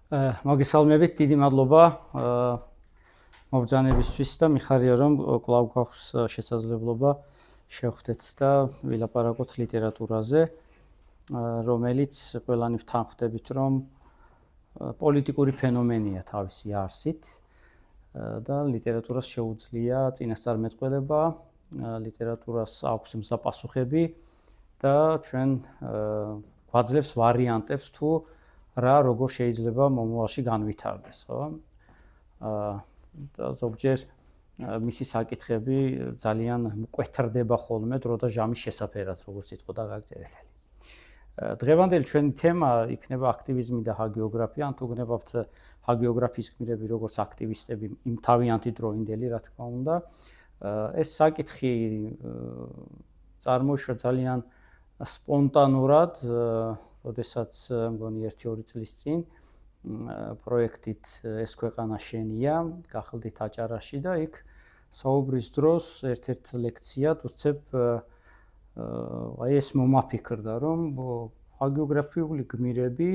მოგესალმებით, დიდი მადლობა მობრძანებისთვის და მიხარია რომ კვლავ გვაქვს შესაძლებლობა შევხვდეთ და ვილაპარაკოთ ლიტერატურაზე, რომელიც ყველანი ვთანხმდებით რომ პოლიტიკური ფენომენია თავისი არსით და ლიტერატურას შეუძლია წინასწარმეტყველება, ლიტერატურას აქვს მზაპასუხები და ჩვენ გვაძლევს ვარიანტებს თუ რა როგორ შეიძლება მომავალში განვითარდეს, ხო? და ზოგჯერ მისი საკითხები ძალიან მკვეთრდება ხოლმე დრო და ჟამის შესაფერად, როგორც იტყოდა გაგწერეთელი. დღევანდელი ჩვენი თემა იქნება აქტივიზმი და ჰაგიოგრაფია, ან თუ გნებავთ ჰაგიოგრაფიის გმირები როგორც აქტივისტები, იმ თავიანთი დროინდელი, რა თქმა უნდა. ეს საკითხი წარმოიშვა ძალიან სპონტანურად, როდესაც მგონი 1-2 წლის წინ პროექტით ეს ქვეყანა შენია, გახლდით აჭარაში და იქ საუბრის დროს ერთ-ერთ ლექციად უცებ ეს მომაფიქრდა, რომ ჰაგიოგრაფიული გმირები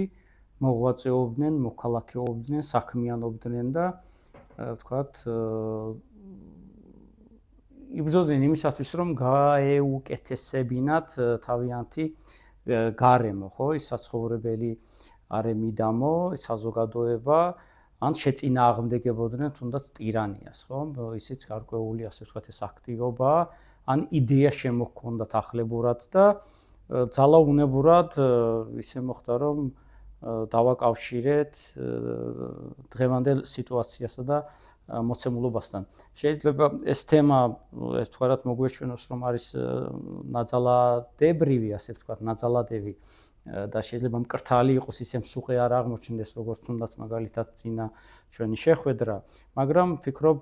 მოღვაწეობდნენ, მოქალაქეობდნენ, საქმიანობდნენ და ვთქვათ იბრძოდნენ იმისათვის, რომ გაეუკეთესებინათ თავიანთი გარემო, ხო, ის საცხოვრებელი არემიდამო, საზოგადოება, ან შეწინააღმდეგებოდნენ თუნდაც ტირანიას, ხო? ისიც გარკვეული, ასე ვთქვათ, ეს აქტივობა, ან იდეა შემოჰქონდათ ახლებურად და ძალაუნებურად ისე მოხდა, რომ დავაკავშირეთ დღევანდელ სიტუაციასა და მოცემულობასთან. შეიძლება ეს თემა, ეს თქვათ, მოგვეჩვენოს, რომ არის ნაძალადებრივი, ასე ვთქვათ, ნაძალადევი და შეიძლება მკრთალი იყოს, ისე მსუყე არ აღმოჩნდეს, როგორც თუნდაც მაგალითად წინა ჩვენი შეხვედრა, მაგრამ ვფიქრობ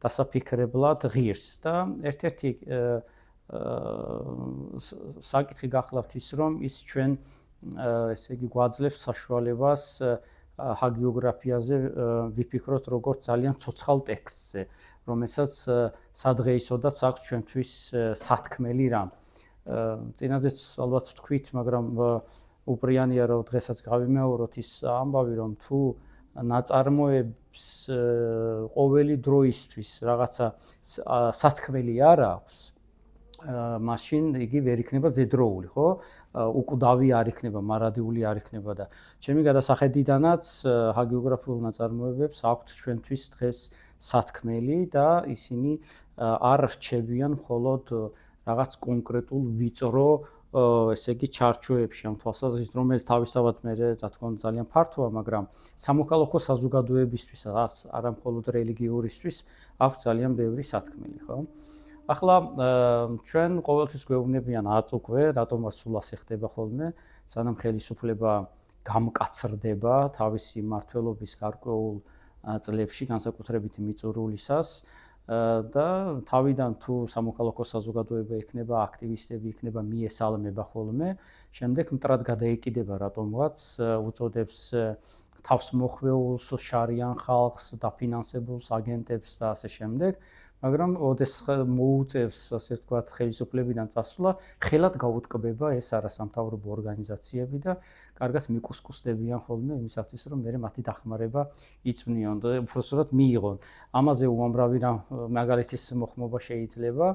დასაფიქრებლად ღირს და ერთ-ერთი საკითხი გახლავთ ის, რომ ის ჩვენ ესე იგი გვაძლევს საშუალებას ჰაგიოგრაფიაზე ვიფიქროთ როგორც ძალიან ცოცხალ ტექსტზე, რომელსაც სადღეისოდაც აქვს ჩვენთვის სათქმელი რამ. წინაზეც ალბათ ვთქვით, მაგრამ უპრიანია რომ დღესაც გავიმეოროთ ის ამბავი, რომ თუ ნაწარმოებს ყოველი დროისთვის რაღაცა სათქმელი არ აქვს, მაშინ იგი ვერ იქნება ზედროული, ხო? უკვდავი არ იქნება, მარადიული არ იქნება და ჩემი გადასახედიდანაც ჰაგიოგრაფიულ ნაწარმოებებს აქვთ ჩვენთვის დღეს სათქმელი და ისინი არ რჩებიან მხოლოდ რაღაც კონკრეტულ ვიწრო, ესე იგი ჩარჩოებში ამ თვალსაზრისით, რომელიც თავისთავად მე რა თქმა უნდა ძალიან ფართოა, მაგრამ სამოქალაქო საზოგადოებისთვის, არა მხოლოდ რელიგიურისთვის აქვს ძალიან ბევრი სათქმელი, ხო? ახლა ჩვენ ყოველთვის გვეუბნებიან აწუკვე, რატომაც სულ ასე ხდება ხოლმე, სანამ ხელისუფლება გამკაცრდება თავისი მმართველობის გარკვეულ წლებში, განსაკუთრებით მიწურულისას და თავიდან თუ სამოქალაქო საზოგადოება იქნება, აქტივისტები იქნება, მიესალმება ხოლმე, შემდეგ მტრად გადაეკიდება რატომღაც უწოდებს თავს მოხვეულს, შარიან ხალხს, დაფინანსებულს აგენტებს და ასე შემდეგ. მაგრამ ოდეს მოუწევს, ასე ვთქვათ, ხელისუფლებიდან წასვლა, ხელად გაუტკბება ეს არასამთავრობო ორგანიზაციები და კარგად მიკუსკუსდებიან ხოლმე იმისათვის, რომ მე მათი დახმარება იწვნიონ და უბრალოდ მიიღონ. ამაზე უამრავი მაგალითის მოხმობა შეიძლება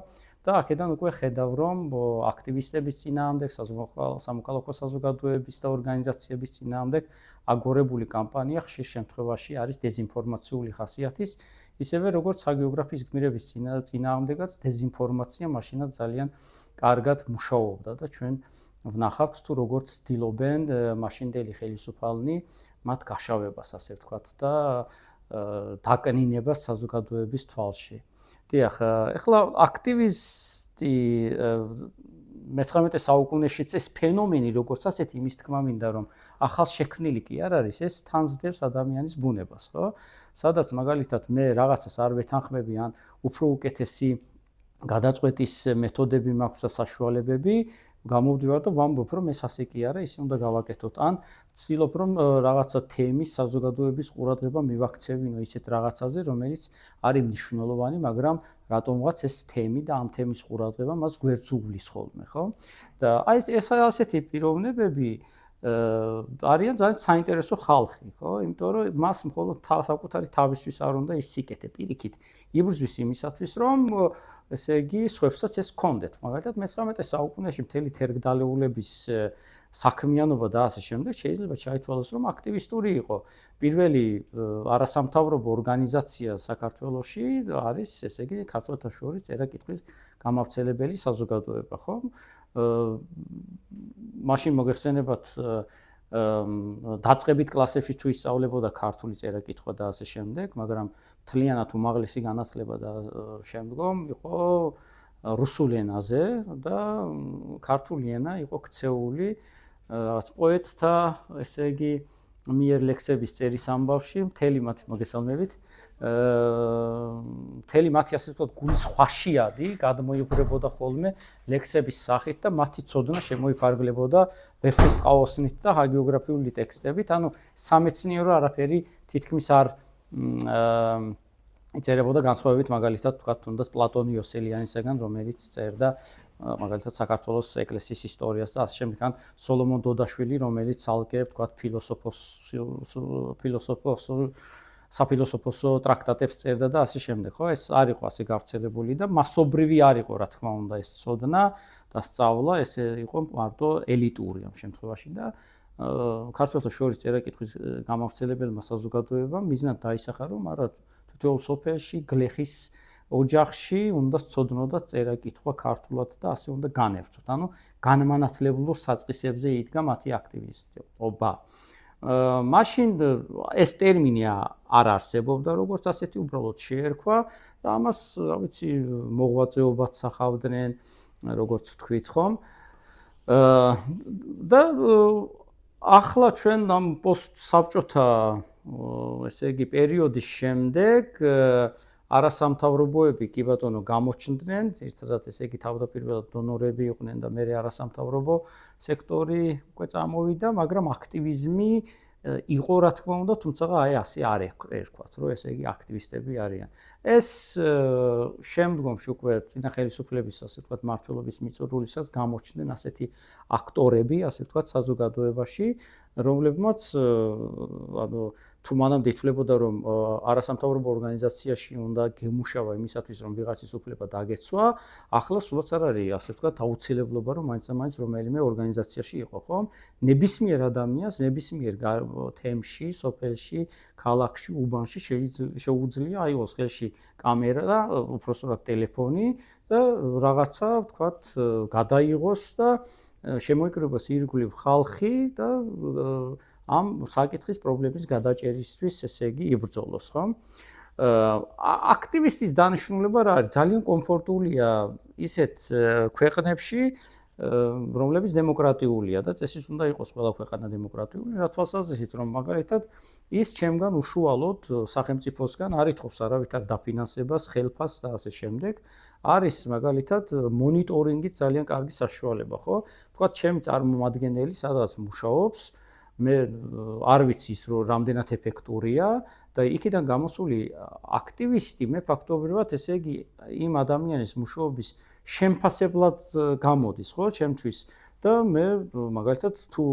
და აქედან უკვე ხედავ, რომ აქტივისტების წინააღმდეგ, სამოქალაქო საზოგადოების და ორგანიზაციების წინააღმდეგ აგორებული კამპანია ხშირ შემთხვევაში არის დეზინფორმაციული ხასიათის, ისევე როგორც ჰაგიოგრაფიის გმირების წინააღმდეგაც დეზინფორმაცია მაშინაც ძალიან კარგად მუშაობდა და ჩვენ ვნახავთ თუ როგორც ცდილობენ მაშინდელი ხელისუფალნი მათ გაშავებას, ასე ვთქვათ და დაკნინებას საზოგადოების თვალში. დიახ, ეხლა აქტივისტი მე-19 საუკუნეშიც ეს ფენომენი როგორც ასეთი იმის თქმა მინდა რომ ახალ შექმნილი კი არ არის, ეს თანზდებს ადამიანის ბუნებას, ხო? სადაც მაგალითად მე რაღაცას არ ვეთანხმები ან უფრო უკეთესი გადაწყვეტის მეთოდები მაქვს და საშუალებები, გამოვდივარ და ვამბობ, რომ ეს ასე კი არა, ისე უნდა გავაკეთოთ. ან ვცდილობ, რომ რაღაცა თემის საზოგადოების ყურადღება მივაქცევინო ისეთ რაღაცაზე, რომელიც არის მნიშვნელოვანი, მაგრამ რატომღაც ეს თემი და ამ თემის ყურადღება მას გვერდს უვლის ხოლმე, ხო? და აი ეს ასეთი პიროვნებები არიან ძალიან საინტერესო ხალხი, ხო? იმიტომ რომ მას მხოლოდ საკუთარი თავისთვის არ უნდა ისიკეთე, პირიქით იბრძვის იმისათვის, რომ ესე იგი, სხვებსაც ეს კონდეთ. მაგალითად, მე-19 საუკუნეში მთელი თერგდალეულების საქმიანობა და ასე შემდეგ შეიძლება ჩაითვალოს, რომ აქტივისტური იყო. პირველი არასამთავრობო ორგანიზაცია საქართველოში არის, ესე იგი, ქართველთა შორის წერა-კითხვის გამავრცელებელი საზოგადოება, ხო? მაშინ მოგეხსენებათ დაწყებით კლასებში თუ ისწავლებოდა ქართული წერა-კითხვა და ასე შემდეგ, მაგრამ მთლიანად უმაღლესი განათლება და შემდგომ იყო რუსულ ენაზე და ქართული ენა იყო ქცეული რაღაც პოეტთა, ესე იგი, მიერ ლექსების წერის ამბავში, მთელი მათი მოგესალმებით, მთელი მათი ასე ვთქვათ გულის ხვაშიადი გადმოიღვრებოდა ხოლმე ლექსების სახით და მათი ცოდნა შემოიფარგლებოდა ვეფხვის ყაოსნით და ჰაგიოგრაფიული ტექსტებით, ანუ სამეცნიერო არაფერი თითქმის არ იწერებოდა განსხვავებით მაგალითად ვთქვათ თუნდაც პლატონ იოსელიანისაგან, რომელიც წერდა მაგალითად საქართველოს ეკლესიის ისტორიას და ასე შემდეგ, ან სოლომონ დოდაშვილი, რომელიც ცალკე ვთქვათ საფილოსოფოსო ტრაქტატებს წერდა და ასე შემდეგ, ხო? ეს არ იყო ასე გავრცელებული და მასობრივი არ იყო, რა თქმა უნდა, ეს ცოდნა და სწავლა, ესე იყო მარტო ელიტური ამ შემთხვევაში და ქართველთა შორის წერა-კითხვის გამავრცელებელმა საზოგადოებამ მიზნად დაისახა, რომ არა თითოეულ სოფელში, გლეხის ოჯახში უნდა ცოდნოდა წერა-კითხვა ქართულად და ასე უნდა განევწოთ. ანუ განმანათლებლურ საწყისებზე იდგა მათი აქტივისტობა. მაშინ ეს ტერმინი არ არსებობდა, როგორც ასეთი უბრალოდ შეერქვა და ამას, რა ვიცი, მოღვაწეობად სახავდნენ, როგორც ვთქვით, ხომ? და ახლა ჩვენ ამ პოსტსაბჭოთა, ესე იგი, პერიოდის შემდეგ არასამთავრობოები კი ბატონო გამოჩნდნენ, ერთადაც ესე იგი თავდაპირველად დონორები იყვნენ და მეორე არასამთავრობო სექტორი უკვე წამოვიდა, მაგრამ აქტივიზმი იყო რა თქმა უნდა, თუმცა აი ასე არ ერქვათ, რომ ესე იგი აქტივისტები არიან. ეს შემდგომში უკვე წინა ხელისუფლების ასე ვთქვათ მმართველობის მიწურულისას გამოჩნდნენ ასეთი აქტორები, ასე ვთქვათ საზოგადოებაში, რომლებმაც ანუ თუ მანამდე ითვლებოდა, რომ არასამთავრობო ორგანიზაციაში უნდა გემუშავა იმისათვის, რომ ვიღაცის უფლება დაგეცვა, ახლა სულაც არ არის, ასე ვთქვათ, აუცილებლობა, რომ მაინც რომელიმე ორგანიზაციაში იყო, ხო? ნებისმიერ ადამიანს, ნებისმიერ თემში, სოფელში, ქალაქში, უბანში შეუძლია აიღოს ხელში კამერა და უпроსტად ტელეფონი და რაღაცა, ვთქვათ, გადაიღოს და შემოიკრიბოს ირგვლივ ხალხი და ამ საკითხის პრობლემის გადაჭერისთვის, ესე იგი, იბრძოლოს, ხო? აქტივისტის დანიშნულება რა არის? ძალიან კომფორტულია ისეთ ქვეყნებში, რომლებიც დემოკრატიულია და წესით უნდა იყოს ყველა ქვეყანა დემოკრატიული, რა თვალსაზრისით, რომ მაგალითად ის ჩემგან უშუალოდ სახელმწიფოსგან არ ითხოვს არავითარ დაფინანსებას, ხელფასს და ასე შემდეგ. არის მაგალითად მონიტორინგის ძალიან კარგი საშუალება, ხო? თქვათ, ჩემი წარმომადგენელი სადაც მუშაობს, მე არ ვიცი ის რომ რამდენად ეფექტურია და იქიდან გამოსული აქტივისტი მე ფაქტობრივად ესე იგი იმ ადამიანის მუშაობის შემფასებლად გამოდის, ხო, ჩემთვის და მე მაგალითად თუ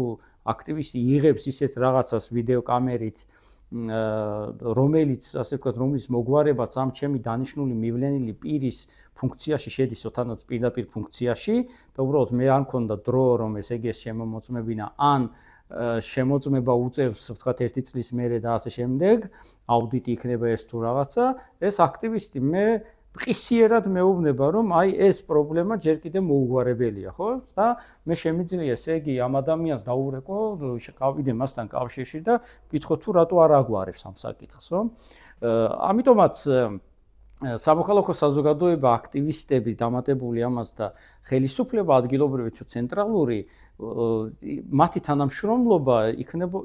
აქტივისტი იღებს ისეთ რაღაცას ვიდეო კამერით რომელიც ასე ვთქვათ, რომლის მოგვარებაც ამ ჩემი დანიშნული მივლენილი პირის ფუნქციაში შედის, ოდანაც პირდაპირ ფუნქციაში და უბრალოდ მე არ მქონდა დრო რომ ესე იგი შემომოწმებინა ან შემოწმება უწევს, ვთქვათ, 1 წლის მერე და ასე შემდეგ, აუდიტი იქნება ეს თუ რაღაცა, ეს აქტივისტი მე ყისიერად მეუბნება, რომ აი ეს პრობლემა ჯერ კიდევ მოუგვარებელია, ხო? და მე შემიძლია ესე იგი ამ ადამიანს დაურეკო, გავიდე მასთან კავშირში და ვკითხო თუ რატო არ აგვარებს ამ საკითხს, ხო? ამიტომაც სამოქალაქო საზოგადოება, აქტივისტები დამატებული ამას და ხელისუფლება ადგილობრივი თუ ცენტრალური მათი თანამშრომლობა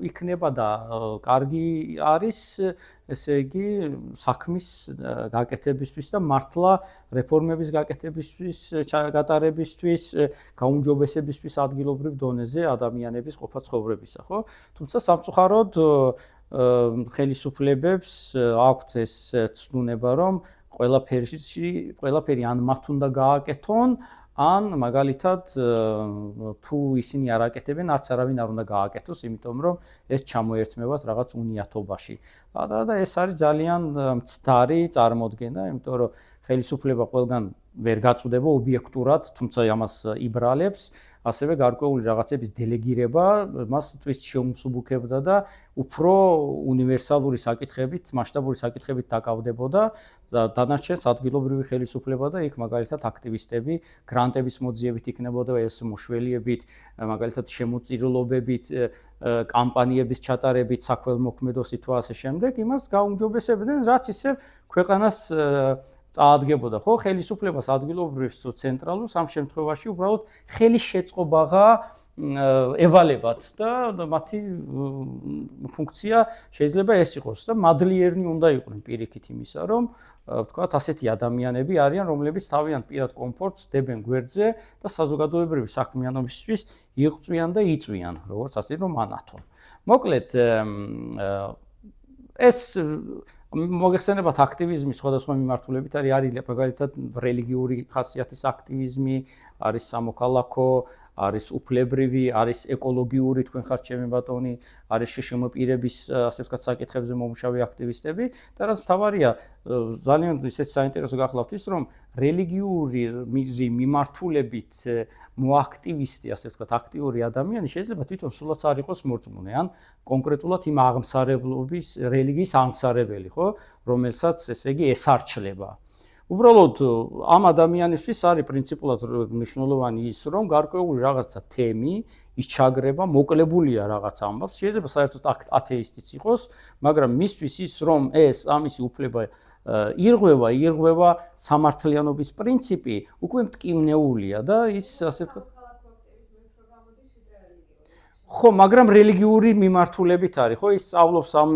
იქნება და კარგი არის, ესე იგი, საქმის გაკეთებისთვის და მართლა რეფორმების გაკეთებისთვის, გატარებისთვის, გაუმჯობესებისთვის ადგილობრივ დონეზე ადამიანების ყოფა ცხოვრებისა, ხო? თუმცა სამწუხაროდ ხელისუფლებებს აქვთ ეს ცნუნება, რომ ყველაფერი ან მათ უნდა გააკეთონ, ან მაგალითად თუ ისინი არ აკეთებენ, არც არავინ არ უნდა გააკეთოს, იმიტომ რომ ეს ჩამოერთმევათ რაღაც უნიათობაში. და ეს არის ძალიან მცდარი წარმოდგენა, იმიტომ რომ ხელისუფლება ყველგან ვერ გაწუდება ობიექტურად, თუმცა ამას იბრალებს, ასევე გარკვეული რაღაცების დელეგირება მას თვით შეუმსუბუქებდა და უფრო უნივერსალური საკითხებით, მასშტაბური საკითხებით დაკავდებოდა და დანარჩენს ადგილობრივი ხელისუფლება და იქ მაგალითად აქტივისტები გრანტების მოძიებით იქნებოდა ეს მოშველიებით, მაგალითად შემოწირულობებით, კამპანიების ჩატარებით, საქველმოქმედო სიტუაციის შემდეგ იმას გაუმჯობესებდნენ, რაც ისევ ქვეყანას წაადგებოდა, ხო, ხელისუფლებას ადგილობრივს ცენტრალურს ამ შემთხვევაში უბრალოდ ხელის შეწყობაღა ევალებათ და მათი ფუნქცია შეიძლება ეს იყოს და მადლიერნი უნდა იყვნენ პირიქით იმისა, რომ ვთქვათ, ასეთი ადამიანები არიან, რომლებიც თავიანთ პირად კომფორტს დებენ გვერდზე და საზოგადოებრივი საქმიანობისთვის იღწვიან და იწვიან, როგორც ასე რომ ანათონ. მოკლედ ეს მოგეხსენებათ აქტივიზმი სხვადასხვა მიმართულებით არის მაგალითად რელიგიური ხასიათის აქტივიზმი, არის სამოქალაქო, არის უფლებრივი, არის ეკოლოგიური, თქვენ ხართ ჩემი ბატონი, არის შშმ პირების ასე ვთქვათ საკითხებზე მომუშავე აქტივისტები და რაც მთავარია, ძალიან ისეთ საინტერესო გახლავთ ის, რომ რელიგიური მიმართულებით მოაქტივისტი, ასე ვთქვათ, აქტიური ადამიანი შეიძლება თვითონ სულაც არ იყოს მორწმუნე, ან კონკრეტულად იმ აღმსარებლობის რელიგიის აღმსარებელი, ხო, რომელსაც ესე იგი ესარჩლება. უბრალოდ ამ ადამიანისთვის არის პრინციპულად მნიშვნელოვანი ის, რომ გარკვეული რაღაცა თემი იჩაგრება, მოკლებულია რაღაც ამბავს, შეიძლება საერთოდ ათეისტიც იყოს, მაგრამ მისთვის ის, რომ ეს ამისი უფლება ირღვევა სამართლიანობის პრინციპი, უკვე მტკივნეულია და ის ასე ვთქვათ ხო, მაგრამ რელიგიური მიმართულებით არის, ხო, ის სწავლობს ამ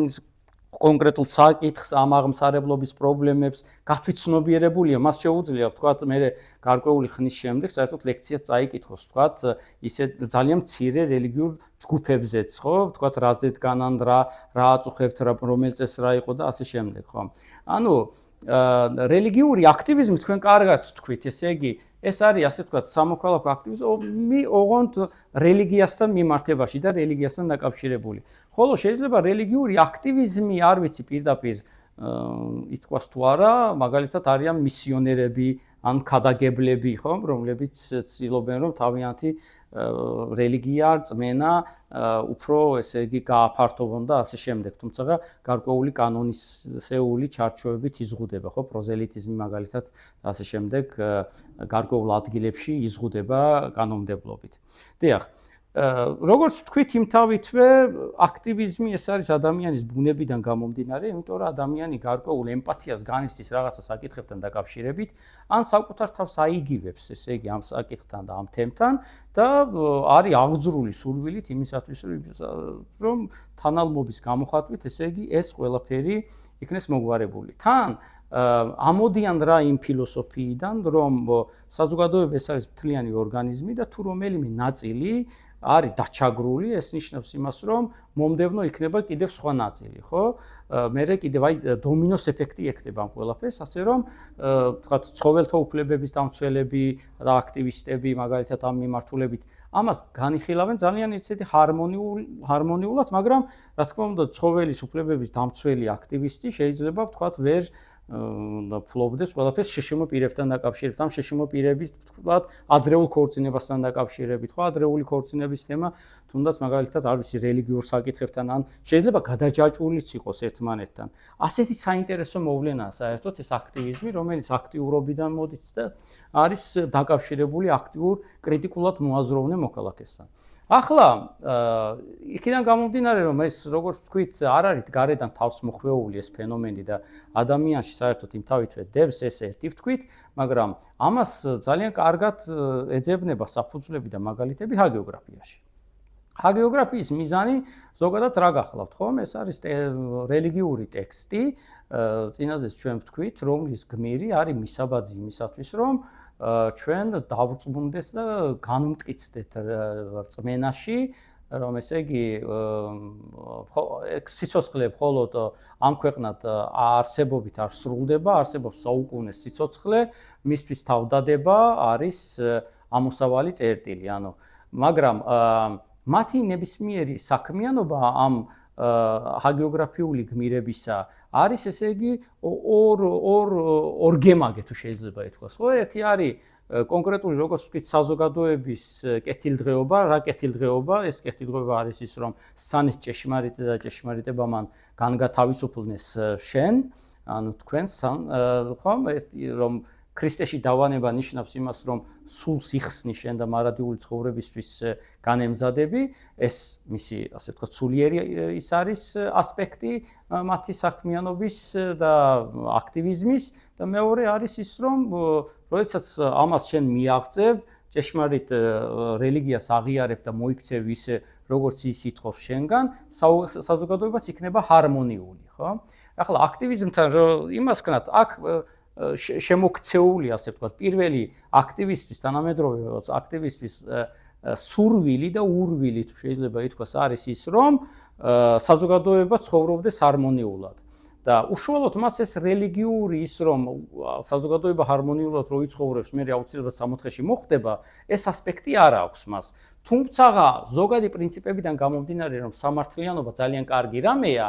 კონკრეტულ საკითხს, ამ აღმსარებლობის პრობლემებს, გათვითცნობიერებულია, მას შეუძლია, ვთქვათ, მე გარკვეული ხნის შემდეგ საერთოდ ლექციას წაიკითხოს, ვთქვათ, ისე ძალიან მცირე რელიგიურ ჯგუფებზეც, ხო, ვთქვათ, რაზე დგანან, რა აწუხებთ, რომელ წეს რა იყო და ასე შემდეგ, ხო. ანუ რელიგიური აქტივიზმი თქვენ კარგად თქვით, ესე იგი ეს არის ასე ვთქვათ სამოქალაქო აქტივიზმი ოღონდ რელიგიასთან მიმართებაში და რელიგიასთან დაკავშირებული. ხოლო შეიძლება რელიგიური აქტივიზმი არ ვიცი პირდაპირ ითქვას თუ არა, მაგალითად არიან მისიონერები ან ქადაგებლები, ხო, რომლებიც ცდილობენ რომ თავიანთი რელიგია, რწმენა უფრო ესე იგი გააფართოვონ და ასე შემდეგ. თუმცა გარკვეული კანონისეული ჩარჩოებით იზღუდება, ხო, პროზელიტიზმი მაგალითად ასე შემდეგ გარკვეულ ადგილებში იზღუდება კანონმდებლობით. დიახ, როგორც თქვით, იმთავითვე აქტივიზმი ეს არის ადამიანის ბუნებიდან გამომდინარე, იმიტომ რომ ადამიანი გარკვეულ ემპათიას განიცდის რაღაცა საკითხებთან დაკავშირებით, ან საკუთარ თავს აიგივებს, ესე იგი ამ საკითხთან და ამ თემთან და არის აღძრული სურვილით იმისათვის, რომ თანალმობის გამოხატვით, ესე იგი ეს ყველაფერი იქნეს მოგვარებული. თან ამოდიან რა იმ ფილოსოფიიდან, რომ საზოგადოება ეს არის მთლიანი ორგანიზმი და თუ რომელიმე ნაწილი არის დაჩაგრული, ეს ნიშნავს იმას, რომ მომდევნო იქნება კიდევ სხვა ნაწილი, ხო? მერე კიდევ აი დომინოს ეფექტი ექნება ამ ყველაფერს, ასე რომ ვთქვათ, ცხოველთა უფლებების დამცველები და აქტივისტები მაგალითად ამ მიმართულებით ამას განიხილავენ ძალიან ისეთი ჰარმონიულად, მაგრამ რა თქმა უნდა, ცხოველის უფლებების დამცველი აქტივისტი შეიძლება ვთქვათ ვერ ფლობდეს ყველაფერს შშმ პირებთან დაკავშირებით, ამ შშმ პირების ვთქვათ, ადრეულ ქორწინებასთან დაკავშირებით, ხო, ადრეული ქორწინების თემა თუნდაც მაგალითად არ ვიცი რელიგიურ საკითხებთან ან შეიძლება გადაჯაჭვულიც იყოს ერთმანეთთან. ასეთი საინტერესო მოვლენაა საერთოდ ეს აქტივიზმი, რომელიც აქტიურობიდან მოდის და არის დაკავშირებული აქტიურ კრიტიკულად მოაზროვნე მოქალაქესთან. ახლა იქიდან გამომდინარე, რომ ეს როგორც ვთქვით, არ არის გარედან თავს მოხვეული ეს ფენომენი და ადამიანში საერთოდ იმთავითვე დევს ეს ერთი ვთქვით, მაგრამ ამას ძალიან კარგად ეძებნება საფუძვლები და მაგალითები ჰაგეოგრაფიაში. ჰაგეოგრაფიის მიზანი ზოგადად რა გახლავთ, ხომ? ეს არის რელიგიური ტექსტი, წინაზეც ჩვენ ვთქვით, რომლის გმირი არის მისაბაძი იმისათვის, რომ ჩვენ დავწმუნდეს და განვმტკიცდეთ რწმენაში რომ ესე იგი სიცოცხლე მხოლოდ ამ ქვეყნად არსებობით არ სრულდება, არსებობს საუკუნეს სიცოცხლე, მისთვის თავდადება არის ამოსავალი წერტილი, ანუ მაგრამ მათი ნებისმიერი საქმიანობა ამ ჰაგიოგრაფიული გმირებისა არის ესე იგი ორ გემაგე თუ შეიძლება ითქვას. ხო, ერთი არის კონკრეტული როგორც ვთქვით საზოგადოების კეთილდღეობა, რა კეთილდღეობა, ეს კეთილდღეობა არის ის რომ სცანის ჭეშმარიტი და ჭეშმარიტება მან განგათავისუფლნეს შენ, ანუ თქვენს ხომ რომ ქრისტეში დავანება ნიშნავს იმას, რომ სულს იხსნი შენ და მარადიული ცხოვრებისთვის განემზადები, ეს მისი, ასე ვთქვათ, სულიერი ის არის ასპექტი მათი საქმიანობის და აქტივიზმის და მეორე არის ის, რომ როდესაც ამას შენ მიაღწევ, ჭეშმარიტ რელიგიას აღიარებ და მოიქცევ ისე, როგორც ის ითხოვს შენგან, საზოგადოებაც იქნება ჰარმონიული, ხო? ახლა აქტივიზმთან იმას ვქნათ, აქ შემოქცეული, ასე ვთქვათ, პირველი აქტივისტის, თანამედროვე აქტივისტის სურვილი და ურვილი თუ შეიძლება ითქვას არის ის, რომ საზოგადოება ცხოვრობდეს ჰარმონიულად. და უშუალოდ მას ეს რელიგიური ის, რომ საზოგადოება ჰარმონიულად რო იცხოვრებს, მე აუცილებლად სამოთხეში მოხდება, ეს ასპექტი არ აქვს მას. თუმცა ზოგადი პრინციპებიდან გამომდინარე, რომ სამართლიანობა ძალიან კარგი რამეა,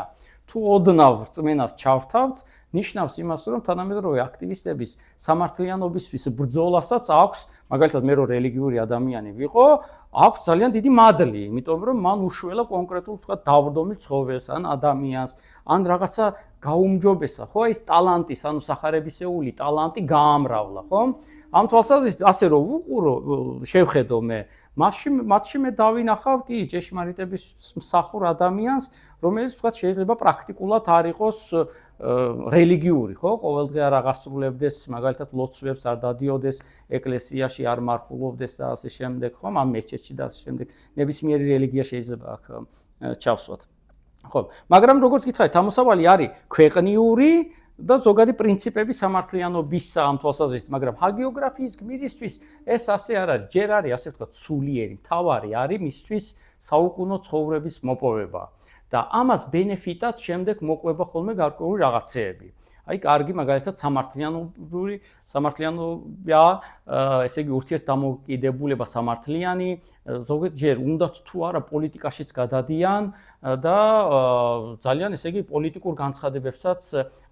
თუ ოდნავ რწმენას ჩავთავთ, ნიშნავს იმას, რომ თანამედროვე აქტივისტების სამართლიანობისთვის ბრძოლასაც აქვს, მაგალითად მე რო რელიგიური ადამიანი ვიყო, აქვს ძალიან დიდი მადლი, იმიტომ რომ მან უშველა კონკრეტულ თქვა დავდომილ ცხოველს ან ადამიანს, ან რაღაცა გაუმჯობესა, ხო, ის ტალანტის, ანუ სახარებისეული ტალანტი გაამრავლა, ხო? ამ თვალსაზრისით ასე რომ ვუყურო, შევხედო მე, მათში მე დავინახავ კი ჭეშმარიტების მსახურ ადამიანს, რომელიც თქვა შეიძლება პრაქტიკულად არ იყოს რელიგიური, ხო? ყოველდღე არ აღასრულებდეს, მაგალითად ლოცვებს არ დადიოდეს, ეკლესიაში არ მარხულობდეს და ასე შემდეგ, ხო? ამ მეჩეთში და ასე შემდეგ. ნებისმიერი რელიგია შეიძლება აქ ჩავსვათ. ხო, მაგრამ როგორც გითხარით, ამოსავალი არის ქვეყნიური და ზოგადი პრინციპები სამართლიანობისა ამ თვალსაზრისით, მაგრამ ჰაგიოგრაფიის გმირისთვის ეს ასე არ არის, ჯერ არის ასე ვთქვათ, სულიერი, მთავარი არის მისთვის საუკუნო ცხოვრების მოპოვება. და ამას ბენეფიტად შემდეგ მოყვება ხოლმე გარკვეული რაღაცეები. აი, კარგი მაგალითად სამართლიანობა, ესე იგი ურთიერთდამოკიდებულება სამართლიანი, ზოგადად ჯერ უნდათ თუ არა პოლიტიკაშიც გადადიან და ძალიან ესე იგი პოლიტიკურ განცხადებებსაც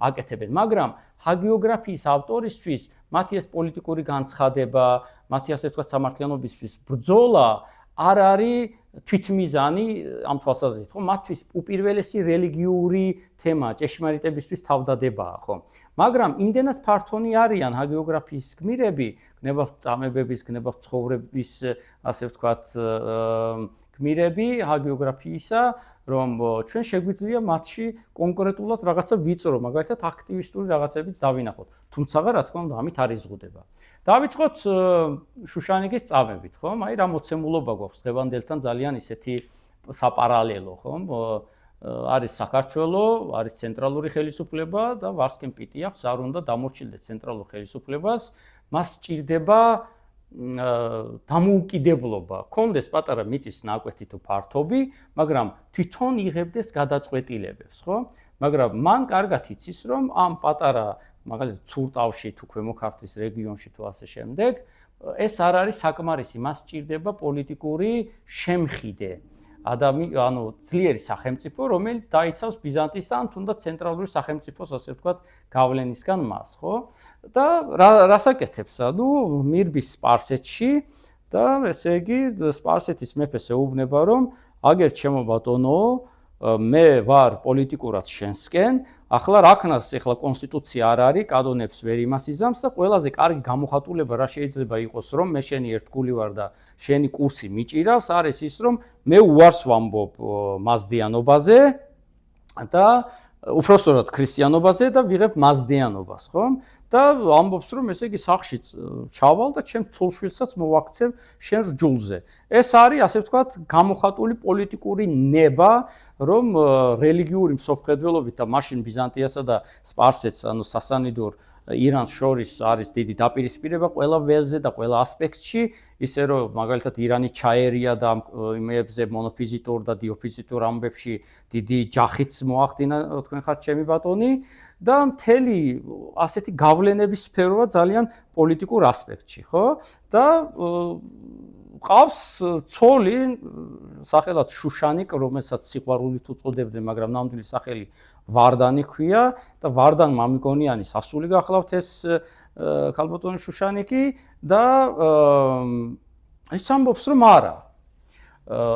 აკეთებენ. მაგრამ ჰაგიოგრაფიის ავტორისთვის მათი ეს პოლიტიკური განცხადება, მათი ასე ვთქვათ სამართლიანობისთვის ბრძოლა არ არის თვითმიზანი ამ თვალსაზრისით, ხო? მათთვის უპირველესი რელიგიური თემა, ჭეშმარიტებისთვის თავდადებაა, ხო? მაგრამ იმდენად ფართონი არიან ჰაგიოგრაფიის გმირები, გნებავთ წამებების, გნებავთ ცხოვრების, ასე ვთქვათ, გმირები ჰაგიოგრაფიისა, რომ ჩვენ შეგვიძლია მათში კონკრეტულად რაღაცა ვიწრო, მაგალითად აქტივისტური რაღაცებიც დავინახოთ. თუმცა რა თქმა უნდა, ამით არ იზღუდება. დავიწყოთ შუშანიკის წამებით, ხო? აი რა მოცემულობა გვაქვს დღევანდელთან ძალიან ისეთი საპარალელო, ხო? არის საქართველო, არის ცენტრალური ხელისუფლება და ვარსკენ პიტი აქვს, არ უნდა დამორჩილდეს ცენტრალურ ხელისუფლებას, მას სჭირდება დამოუკიდებლობა, კონდეს პატარა მიწის ნაკვეთი თუ ფართობი, მაგრამ თვითონ იღებდეს გადაწყვეტილებებს, ხო? მაგრამ მან კარგად იცის, რომ ამ პატარა, მაგალითად, ცურტავში თუ ქვემო ქართლის რეგიონში თუ ასე შემდეგ, ეს არ არის საკმარისი, მას სჭირდება პოლიტიკური შემხიდე. ანუ ძლიერი სახელმწიფო, რომელიც დაიცავს ბიზანტიის ან თუნდაც ცენტრალური სახელმწიფოს, ასე ვთქვათ, გავლენისგან მას, ხო? და რას აკეთებს? ანუ მირბის სპარსეთში და ესე იგი სპარსეთის მეფეს ეუბნება, რომ აგერ ჩემო ბატონო, მე ვარ პოლიტიკურად შენსკენ, ახლა რაკნას ახლა კონსტიტუცია არ არის, კანონებს ვერ იმასიზამს და ყველაზე კარგი გამოხატულება რა შეიძლება იყოს, რომ მე შენი ერთგული ვარ და შენი კურსი მიჭირავს, არის ის, რომ მე უარს ვამბობ მაზდიანობაზე და უпростоრად ქრისტიანობაზე და ვიღებ მაზდიანობას, ხო? და ამბობს, რომ ესე იგი სახში ჩავალ და ჩემ ცოლშვილსაც მოვაქცევ შენ რჯულზე. ეს არის, ასე ვთქვათ, გამოხატული პოლიტიკური ნება, რომ რელიგიური მსოფლმხედველობით და მაშინ ბიზანტიასა და სპარსეთს, ანუ სასანიდურ ირანს შორის არის დიდი დაპირისპირება ყველა ველზე და ყველა ასპექტში, ისე რომ მაგალითად ირანი ჩაერია და იმებზე მონოფიზიტურ და დიოფიზიტურ ამბებში დიდი ჯახიც მოახდინა, თქვენ ხართ ჩემი ბატონი და მთელი ასეთი გავლენების სფეროა ძალიან პოლიტიკურ ასპექტში, ხო? და ყავს ცოლი სახელად შუშანიკ, რომელსაც სიყვარულით უწოდებდნენ, მაგრამ ნამდვილი სახელი ვარდანი ქვია და ვარდანმა მიგონიანის ასული გახლავთ ეს ქალბატონი შუშანიკი და ის ამბობს რომ არა.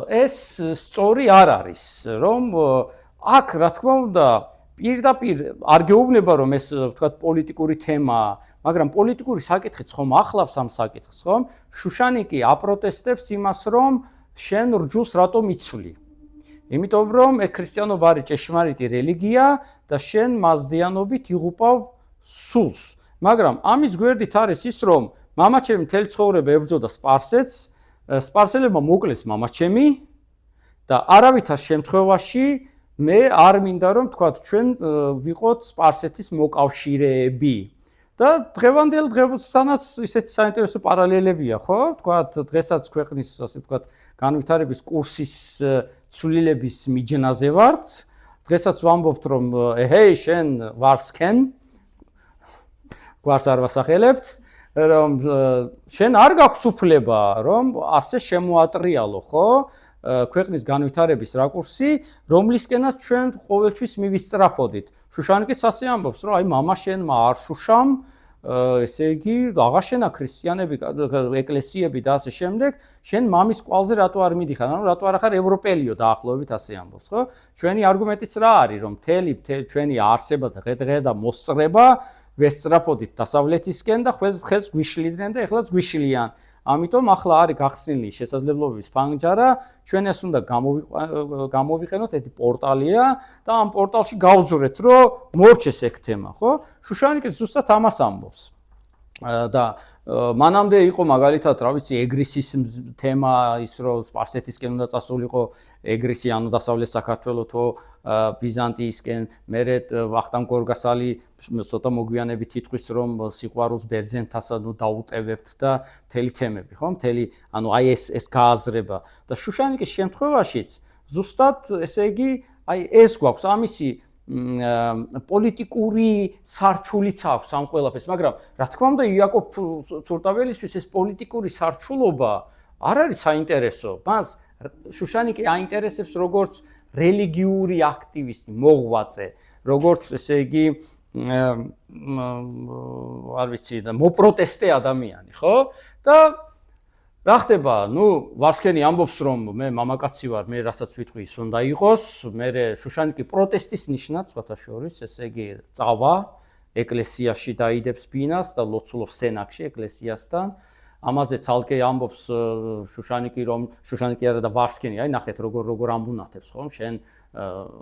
ეს სწორი არ არის, რომ აქ რა თქმა უნდა პირდაპირ არ გეუბნება რომ ეს ვთქვათ პოლიტიკური თემაა, მაგრამ პოლიტიკური საკითხიც ხომ ახლავს ამ საკითხს, ხომ? შუშანიკი აპროტესტებს იმას, რომ შენ რჯულს რატომ იცვლი? იმიტომ რომ ქრისტიანობა არის ჭეშმარიტი რელიგია და შენ მაზდიანობით იღუპავ სულს. მაგრამ ამის გვერდით არის ის, რომ მამაჩემი მთელი ცხოვრება ებრძოდა სპარსეთს, სპარსელებმა მოკლეს მამაჩემი და არავითარ შემთხვევაში მე არ მინდა რომ თქვათ ჩვენ ვიყოთ სპარსეთის მოკავშირეები და დღევანდელ დღეებთანაც ისეთი საინტერესო პარალელებია, ხო? თქვათ დღესაც ქვეყნის ასე ვთქვათ განვითარების კურსის ცვლილების მიჯნაზე ვართ. დღესაც ვამბობთ რომ ეჰეი შენ ვარსკენ გვარს არ ვასახელებთ, რომ შენ არ გაქვს უფლება რომ ასე შემოატრიალო, ხო? ქვეყნის განვითარების რაკურსი, რომლისკენაც ჩვენ ყოველთვის მივისწრაფოდით. შუშანიკიც ასე ამბობს, რომ აი მამა შენმა არ შუშამ, ესე იგი, აღაშენა ქრისტიანები, ეკლესიები და ასე შემდეგ, შენ მამის კვალზე რატო არ მიდიხარ? ანუ რატო არ ხარ ევროპელიო დაახლოებით ასე ამბობს, ხო? ჩვენი არგუმენტიც რა არის, რომ მთელი ჩვენი არსება და დღე-დღე და მოსწრება ვესწრაფოდით დასავლეთისკენ და ხელს გვიშლიდნენ და ეხლაც გვიშლიან. ამიტომ ახლა არის გახსნილი შესაძლებლობების ფანჯარა, ჩვენ ეს უნდა გამოვიყენოთ, ეს პორტალია და ამ პორტალში გავძვრეთ, რომ მორჩეს ეგ თემა, ხო? შუშანიკი ზუსტად ამას ამბობს. და მანამდე იყო მაგალითად, რა ვიცი, ეგრისის თემა, ის რომ სპარსეთისკენ უნდა წასულიყო ეგრისი, ანუ დასავლეთ საქართველოს თო ბიზანტიისკენ, მერე ვახტანგ გორგასალი ცოტა მოგვიანებით ითქვის, რომ სიყვარულს ბერძენთასა დაუტევებთ და მთელი თემები, ხო? მთელი, ანუ აი ეს გააზრება და შუშანიკის შემთხვევაშიც ზუსტად, ესე იგი, აი ეს გვაქვს ამისი პოლიტიკური სარჩულიც აქვს ამ ყველაფერს, მაგრამ რა თქმა უნდა იაკობ ცურტაბელისთვის ეს პოლიტიკური სარჩულობა არ არის საინტერესო. მას შუშანიკი აინტერესებს როგორც რელიგიური აქტივისტი, მოღვაწე, როგორც ესე იგი არ ვიცი და მოპროტესტე ადამიანი, ხო? და რა ხდება? ნუ ვარსკენი ამბობს რომ მე მამაკაცი ვარ, მე რასაც ვიტყვი ის უნდა იყოს, მე შუშანიკი პროტესტის ნიშნად, სხვათა შორის, ესე იგი წავა ეკლესიაში დაიდებს ბინას და ლოცულობს სენაკში ეკლესიასთან. ამაზე ცალკე ამბობს შუშანიკი, რომ შუშანიკი არა და ვარსკენი, აი ნახეთ როგორ ამბუნათებს, ხომ? შენ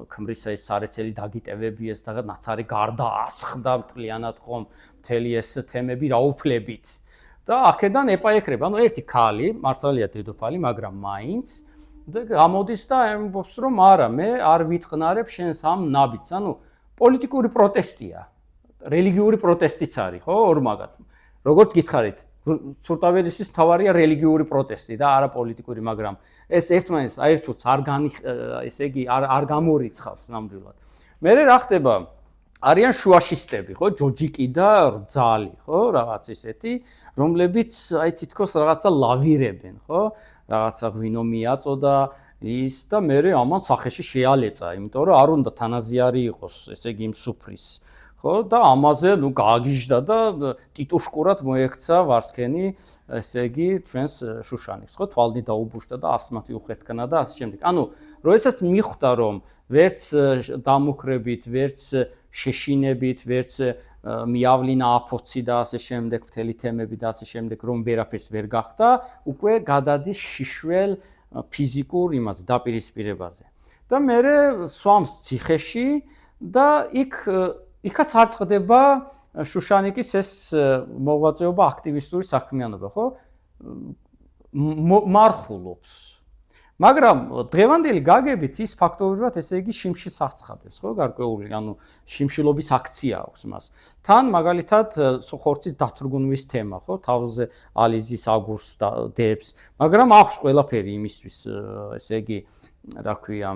ქმრისა ეს სარეცელი დაგიტევები ეს და ნაცარი გარდა ასხდა მთლიანად ხომ მთელი ეს თემები რა უფლებით. და აქედან ეპაექრება, ანუ ერთი ქალი, მართალია დედოფალი, მაგრამ მაინც და გამოდის და ამბობს, რომ არა, მე არ ვიწყნარებ შენს ამ ნაბიჯს, ანუ პოლიტიკური პროტესტია, რელიგიური პროტესტიც არის, ხო, ორმაგად. როგორც გითხარით, ცურტაბელისთვის მთავარია რელიგიური პროტესტი და არა პოლიტიკური, მაგრამ ეს ერთმანეთს აერთოს ესე იგი არ გამორიცხავს ნამდვილად. მერე რა ხდება? არიან შუაშისტები, ხო, ჯოჯიკი და რძალი, ხო, რაღაც ისეთი, რომლებიც აი თითქოს რაღაცა ლავირებენ, ხო? რაღაცა ღვინო მიაწოდა ის და მერე ამან სახეში შეალეწა, იმიტომ რომ არ უნდა თანაზიარი იყოს, ესე იგი იმ სუფრის. ხო, და ამაზე ნუ გააგიჟდა და ტიტუშკურად მოექცა ვარსკენი, ესე იგი ჩვენს შუშანიკს, ხო, თვალნი დაუბუშდა და ასმათი უხეთქნა და ასე შემდეგ. ანუ, როდესაც მიხვდა რომ ვერც დამუქრებით, ვერც შეშინებით, ვერც მიავლინა აფოცი და ასე შემდეგ, მთელი თემები და ასე შემდეგ, რომ ვერაფერს ვერ გახდა, უკვე გადადის შიშველ ფიზიკურ იმაზე, დაპირისპირებაზე. და მერე სვამს ციხეში და იქაც არ წყდება შუშანიკის ეს მოღვაწეობა, აქტივისტური საქმიანობა, ხო? მარხულობს. მაგრამ დღევანდელი გაგებით ის ფაქტობრივად ესე იგი შიმშილს აღცხადებს, ხო, გარკვეული, ანუ შიმშილობის აქცია აქვს მას. თან მაგალითად ხორცის დათრგუნვის თემა, ხო, თავზე ალიზის აგურს დებს, მაგრამ აქვს ყველაფერი იმისთვის, ესე იგი, რა ქვია,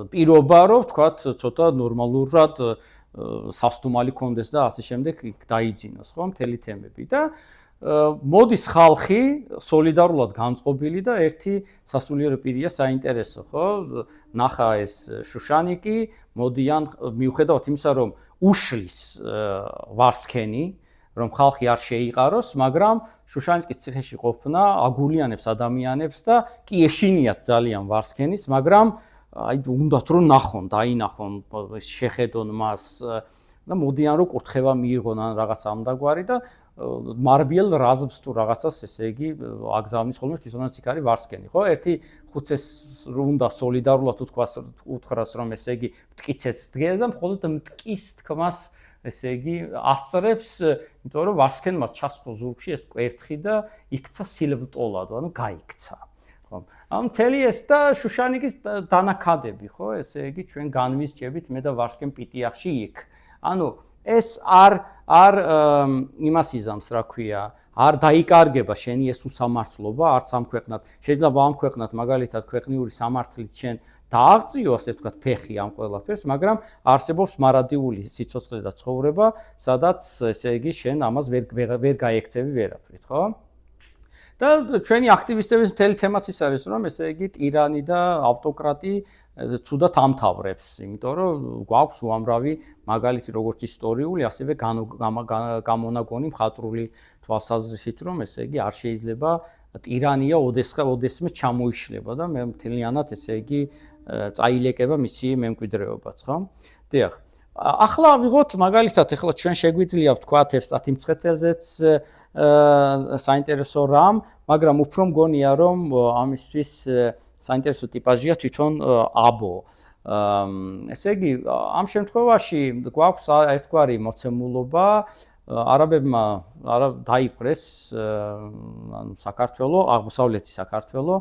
პირობა, რომ თქვათ, ცოტა ნორმალურად სასტუმალი კონდეს და ასე შემდეგ დაიძინოს, ხო, მთელი თემები და მოდის ხალხი სოლიდარულად განწყობილი და ერთი სასულიერო პირია საინტერესო, ხო? ნახა ეს შუშანიკი, მოდიან მიუხედავად იმისა, რომ უშლის ვარსქენი, რომ ხალხი არ შეიყაროს, მაგრამ შუშანიკის ციხეში ყოფნა აგულიანებს ადამიანებს და კი ეშინიათ ძალიან ვარსქენის, მაგრამ აი უნდათ რომ ნახონ, დაინახონ, შეხედონ მას და მოდიან რომ კურთხევა მიიღონ ან რაღაც ამდაგვარი და მარბიელ რაზმს თუ რაღაცას ესე იგი აგზავნის ხოლმე თვითონაც იქ არის ვარსკენი, ხო? ერთი ხუცეს უნდა სოლიდარულად უთხრას რომ ესე იგი მტკიცეს დღეს და მხოლოდ მტკის თქმას ესე იგი ასწრებს, იმიტომ რომ ვარსკენმა ჩასხო ზურგში ეს კვერთხი და იქცა სილვტოლად, ანუ გაიქცა. ხო? ამ მთელი ეს და შუშანიკის დანაკადები, ხო? ესე იგი ჩვენ განვისჭებით მე და ვარსკენ პიტიახში იქ. ანუ ეს არ იმას იზამს, რა ქვია, არ დაიკარგება შენი ეს უსამართლობა, არც ამ ქვეყნად. შეიძლება ამ ქვეყნად მაგალითად ქვეყნიური სამართლით შენ დააღწიო, ასე ვთქვათ, ფეხი ამ ყველაფერს, მაგრამ არსებობს მარადიული სიცოცხლე და ცხოვრება, სადაც ესე იგი შენ ამას ვერ გაექცევი ვერაფრით, ხო? და ჩვენი აქტივისტების მთელი თემაც ის არის, რომ ესე იგი ტირანი და ავტოკრატი ცუდად ამთავრებს, იმიტომ რომ გვაქვს უამრავი მაგალითი როგორც ისტორიული, ასევე გამონაგონი მხატვრული თვალსაზრისით, რომ ესე იგი არ შეიძლება ტირანია ოდესმე ჩამოიშლება და მე მთლიანად ესე იგი წაილეკება მისი მემკვიდრეობაც, ხო? დიახ. ახლა ვიღოთ მაგალითად, ახლა ჩვენ შეგვიძლია ვთქვათ ევსტათი მცხეთელზეც საინტერესო რამ, მაგრამ უფრო მგონია რომ ამისთვის საინტერესო ტიპაჟია თვითონ აბო. ესე იგი, ამ შემთხვევაში გვაქვს ერთგვარი მოცემულობა, არაბებმა დაიპყრეს საქართველო, აღმოსავლეთი საქართველო,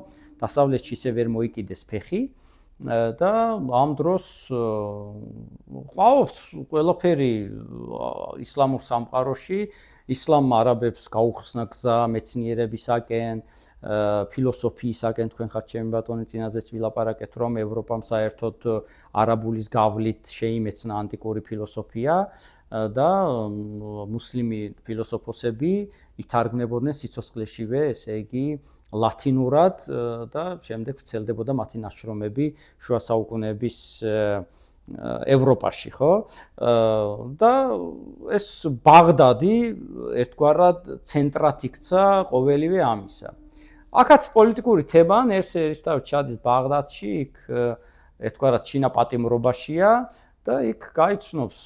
დასავლეთში ისე ვერ მოიკიდეს ფეხი და ამ დროს ყავს ყველაფერი ისლამურ სამყაროში, ისლამმა არაბებს გაუხსნა გზა მეცნიერებისაკენ, ფილოსოფიისაკენ, თქვენ ხართ ჩემი ბატონი წინაზეც ვილაპარაკეთ, რომ ევროპამ საერთოდ არაბულის გავლით შეიმეცნა ანტიკური ფილოსოფია და მუსლიმი ფილოსოფოსები ითარგმნებოდნენ სიცოცხლეშივე, ესე იგი ლათინურად და შემდეგ ვრცელდებოდა მათი ნაშრომები შუა საუკუნეების ევროპაში, ხო? და ეს ბაღდადი ერთგვარად ცენტრად იქცა ყოველივე ამისა. აქაც პოლიტიკური თემა ერისთავად ჩადის ბაღდადში, იქ ერთგვარად ჩინა პატიმრობაშია და იქ გაიცნობს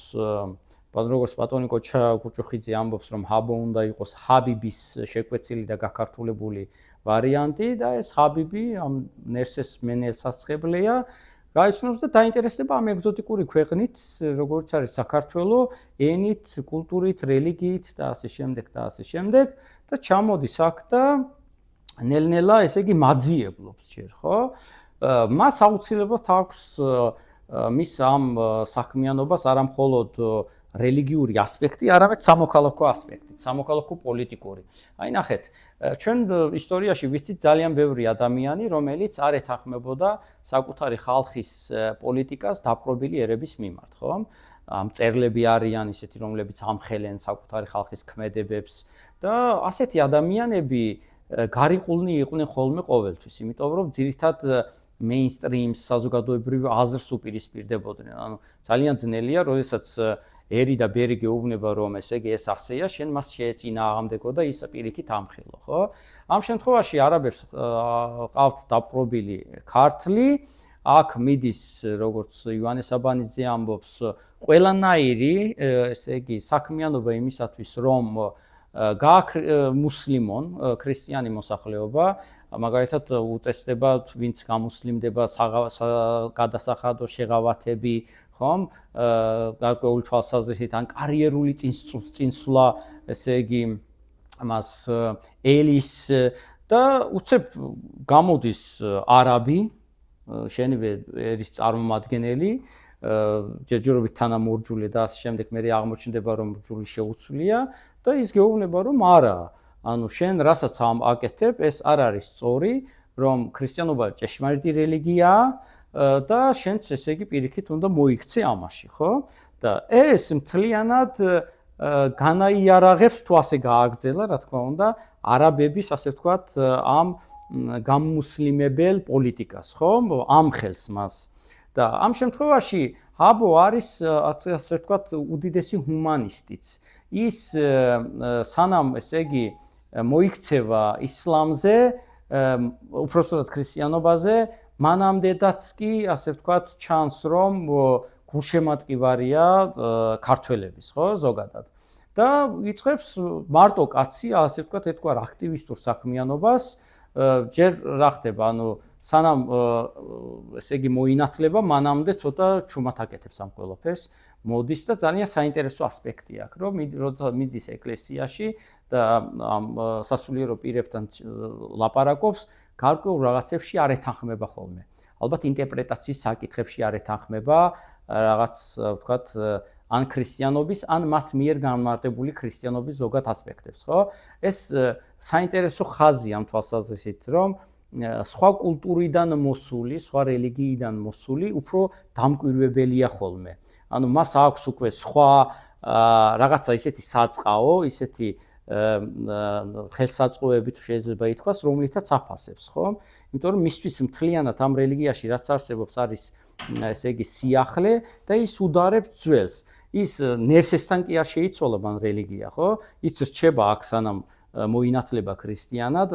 როგორც ბატონი კუჭუხიძე ამბობს, რომ ჰაბო უნდა იყოს ჰაბიბის შეკვეცილი და გაქართულებული ვარიანტი და ეს ჰაბიბი ამ ნერსეს მენელსასწრებელია გაიცნობს და დაინტერესდება ამ ეგზოტიკური ქვეყნით, როგორც არის საქართველო, ენით, კულტურით, რელიგიით და ასე შემდეგ და ასე შემდეგ და ჩამოდის აქ და ნელ-ნელა ესე იგი მაძიებლობს ჯერ, ხო? მას აუცილებლად აქვს მის ამ საქმიანობას არა მხოლოდ რელიგიური ასპექტი, არამედ სამოქალაქო ასპექტი, სამოქალაქო პოლიტიკური. აი ნახეთ, ჩვენ ისტორიაში ვიცით ძალიან ბევრი ადამიანი, რომელიც არ ეთანხმებოდა საკუთარი ხალხის პოლიტიკას დაპყრობილი ერების მიმართ, ხო? მწერლები არიან ისეთი, რომლებიც ამხელენ საკუთარი ხალხის ქმედებებს და ასეთი ადამიანები გარიყულნი იყვნენ ხოლმე ყოველთვის, იმიტომ რომ ძირითად მეინსტრიმს საზოგადოებრივ აზრს უპირისპირდებოდნენ. ანუ ძალიან ძნელია, როდესაც ერი და ბერი გეუბნება რომ ესე იგი ეს ასეა, შენ მას შეეწინააღმდეგო და ის პირიქით ამხელო, ხო? ამ შემთხვევაში არაბებს ყავთ დაპყრობილი ქართლი, აქ მიდის როგორც ივანე საბანიძე ამბობს, ყველანაირი ესე იგი საქმიანობა იმისათვის რომ მუსლიმონ, ქრისტიანი მოსახლეობა, მაგალითად უწესდება ვინც გამუსლიმდება გადასახადო შეღავათები, ხომ? გარკვეული თვალსაზრისით ან კარიერული წინსვლა, ესე იგი მას ელის და უცებ გამოდის არაბი, შენივე ერის წარმომადგენელი, ჯერჯერობით თანამორჯული და ასე შემდეგ, მე აღმოჩნდება რომ რჯული შეუცვლია და ის გეუბნება რომ არა, ანუ შენ რასაც აკეთებ, ეს არ არის სწორი, რომ ქრისტიანობა ჭეშმარიტი რელიგიაა და შენც ესე იგი პირიქით უნდა მოიქცე ამაში, ხო? და ეს მთლიანად განაიარაღებს თუ ასე გააგრძელა, რა თქმა უნდა, არაბების, ასე ვთქვათ, ამ გამუსლიმებელ პოლიტიკას, ხო? ამ ხელს მას. და ამ შემთხვევაში აბო არის, ასე ვთქვათ, უდიდესი ჰუმანისტიც. ის სანამ, ესე იგი, მოიქცევა ისლამზე, უпроსტად ქრისტიანობაზე, მანამდეაც კი, ასე ვთქვათ, ჩანს რომ გულშემატკივარია ქართველების, ხო, ზოგადად. და იწყებს მარტო კაცი, ასე ვთქვათ, ერთგვარ აქტივისტურ საქმიანობას, ჯერ რა ხდება, ანუ სანამ ესე იგი მოინათლება, მანამდე ცოტა ჩუმად აკეთებს ამ ყველაფერს, მოდის და ძალიან საინტერესო ასპექტი აქვს, რომ როცა მიდის ეკლესიაში და ამ სასულიერო პირებთან ლაპარაკობს, გარკვეულ რაღაცებში არ ეთანხმება ხოლმე. ალბათ ინტერპრეტაციის საკითხებში არ ეთანხმება რაღაც, ვთქვათ, ან ქრისტიანობის, ან მათ მიერ განმარტებული ქრისტიანობის ზოგად ასპექტებს, ხო? ეს საინტერესო ხაზია ამ თვალსაზრისით, რომ სხვა კულტურიდან მოსული, სხვა რელიგიიდან მოსული უფრო დამკვირვებელია ხოლმე. ანუ მას აქვს უკვე სხვა რაღაცა ისეთი საწყაო, ისეთი ხელსაწყოები თუ შეიძლება ითქვას, რომლითაც აფასებს, ხო? იმიტომ რომ მისთვის მთლიანად ამ რელიგიაში რაც არსებობს არის ესე იგი სიახლე და ის უდარებს ძველს. ის ნერსესთან კი არ შეიცვალა მან რელიგია, ხო? ის რჩება აქ სანამ მოინათლება ქრისტიანად,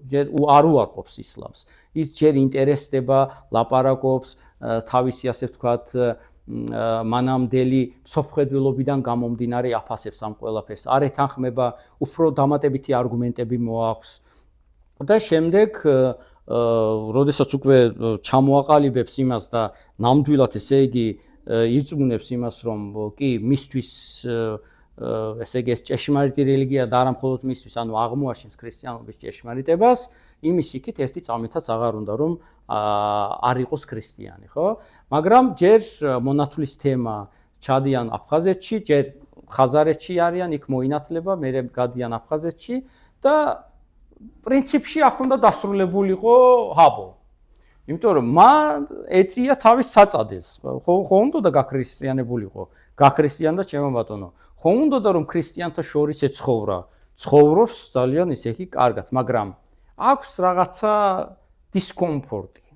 ჯერ არ უარყოფს ისლამს. ის ჯერ ინტერესდება, ლაპარაკობს, თავისი ასე ვთქვათ, მანამდელი სოფხედველობიდან გამომდინარე აფასებს ამ ყველაფერს. არ ეთანხმება, უფრო დამატებითი არგუმენტები მოაქვს. და შემდეგ, როდესაც უკვე ჩამოაყალიბებს იმას და ნამდვილად ესე იგი ირწმუნებს იმას, რომ კი მისთვის ესე იგი ეს ჭეშმარიტი რელიგია და არა მხოლოდ მისთვის, ანუ აღმოაჩენს ქრისტიანობის ჭეშმარიტებას, იმის იქით ერთი წამითაც აღარ უნდა რომ არ იყოს ქრისტიანი, ხო? მაგრამ ჯერ მონათვლის თემა ჩადიან აფხაზეთში, ჯერ ხაზარეთში არიან, იქ მოინათლება, მერე გადიან აფხაზეთში და პრინციპში აქ უნდა დასრულებულიყო აბო. იმიტომ რომ მან ეწია თავის საწადეს. ხო უნდა და გაქრისტიანებულიყო. გაქრისტიანდა ჩემო ბატონო. ხო უნდა რომ ქრისტიანთა შორის ეცხოვრა. ცხოვრობს ძალიან ისე კი კარგად, მაგრამ აქვს რაღაცა დისკომფორტი.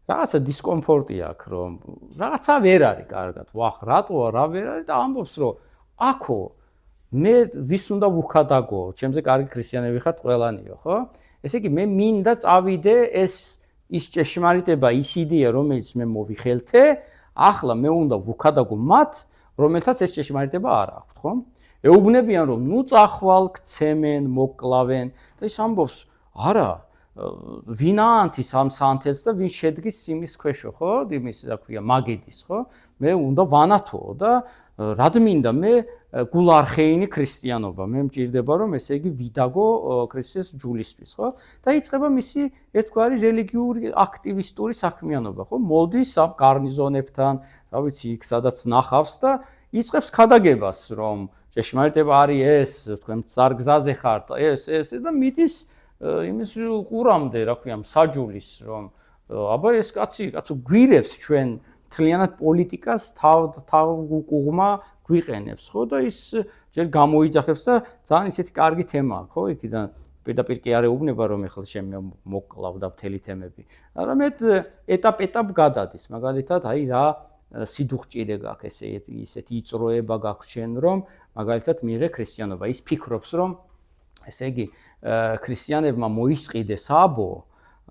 რაღაცა დისკომფორტი აქვს, რომ რაღაცა ვერ არის კარგად. ვახ, რატოა რა ვერ არის და ამბობს რომ აქო მე ვის უნდა ვუხადაგო, ჩემზე კარგი ქრისტიანები ხართ ყველანიო, ხო? ესე იგი მე მინდა წავიდე ის ჭეშმარიტება, ის იდეა, რომელიც მე მოვიხელთე, ახლა მე უნდა ვუხადაგო მათ, რომელთაც ეს ჭეშმარიტება არ აქვთ, ხო? ეუბნებიან რომ ნუ წახვალ, ქცემენ, მოკლავენ და ის ამბობს, არა, ვინ აანთის ამ სანთელს და ვინ შედგის სიმის ქვეშო, ხო? იმის რა ქვია, მაგედის, ხო? მე უნდა ვანათო და რად მინდა მე გულარხეინი ქრისტიანობა, მე მჭირდება რომ ესე იგი ვიდაგო ქრისტეს ჯულისთვის, ხო? და იწყება მისი ერთგვარი რელიგიური აქტივისტური საქმიანობა, ხო? მოდის ამ გარნიზონებთან, რა ვიცი, იქ სადაც ნახავს და იწყებს ქადაგებას, რომ ჭეშმარიტება არის ეს, თქვენ წარგზაზე ხართ, ეს და მიდის იმის ყურამდე, რა ქვია, მსაჯულის, რომ აბა ეს კაცო გვირებს ჩვენ მთლიანად პოლიტიკას თავ გვიყენებს, ხო? და ის ჯერ გამოიძახებს და ძალიან ისეთი კარგი თემა აქვს, ხო? იქიდან პირდაპირ კი არ ეუბნება რომ ეხლა შემე მოკლავ და მთელი თემები. არამედ ეტაპ გადადის, მაგალითად, აი რა სიდუხჭირე გაქვს, ისეთი იწროება გაქვს შენ, რომ მაგალითად მიიღე ქრისტიანობა. ის ფიქრობს, რომ ესე იგი ქრისტიანებმა მოისყიდეს აბო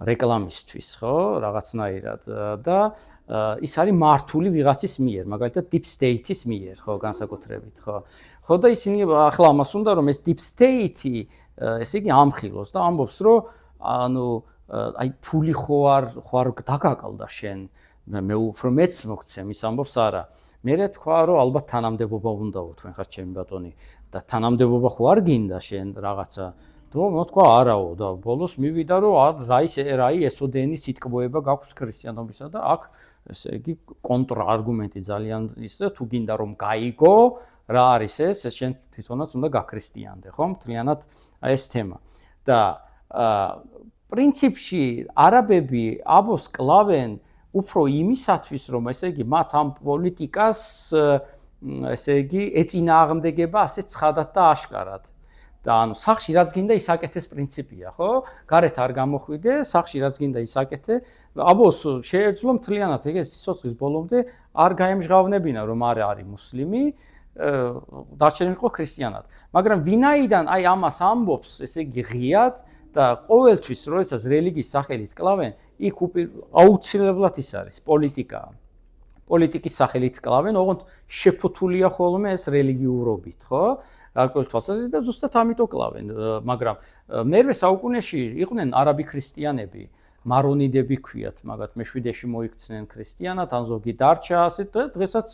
რეკლამისთვის, ხო, რაღაცნაირად და ის არის მართული ვიღაცის მიერ, მაგალითად deep state-ის მიერ, ხო, განსაკუთრებით, ხო. ხო და ისინი ახლა ამას უნდა რომ ეს deep state-ი ესე იგი ამხილოს და ამბობს რომ ანუ აი ფული ხო არ დაგაყალდა შენ, მე უფრო მეც მოგცემ, ის ამბობს არა. მე თქვა რომ ალბათ თანამდებობა უნდაო, თქვენ ხართ ჩემი ბატონი და თანამდებობა ხო არ გინდა შენ რაღაცა თქვა არაო და ბოლოს მივიდა რომ რაი ესოდენი სიტყვება გაქვს ქრისტიანობისა და აქ ესე იგი კონტრარგუმენტი ძალიან ისე თუ გინდა რომ გაიგო რა არის ეს შენ თვითონაც უნდა გაქრისტიანდე ხო მთლიანად ეს თემა და პრინციპში არაბები აბოს კლავენ უფრო იმისათვის რომ ესე იგი მათ ამ პოლიტიკას ესე იგი ეწინააღმდეგება ასე ცხადად და აშკარად და ანუ სახში რაც გინდა ის აკეთეს პრინციპია, ხო? გარეთ არ გამოხვიდე, სახში რაც გინდა ის აკეთე. აბოს შეეძლო მთლიანად ეგ სიცოცხლის ბოლომდე არ გაემჟღავნებინა რომ არის მუსლიმი, დარჩენილიყო ქრისტიანად. მაგრამ ვინაიდან აი ამას ამბობს, ესე იგი ღიად და ყოველთვის როდესაც რელიგიის სახელით კლავენ, იქ აუცილებლად ის არის პოლიტიკა. პოლიტიკის სახელით კლავენ, ოღონდ შეფუთულია ხოლმე ეს რელიგიურობით, ხო? გარკვეულ თვალსაზრისით და ზუსტად ამიტომ კლავენ, მაგრამ მერვე საუკუნეში იყვნენ არაბი ქრისტიანები, მარონიდები ქვიათ, მაგათ მე-7-ში მოიქცნენ ქრისტიანად, ან ზოგი დარჩა ასე და დღესაც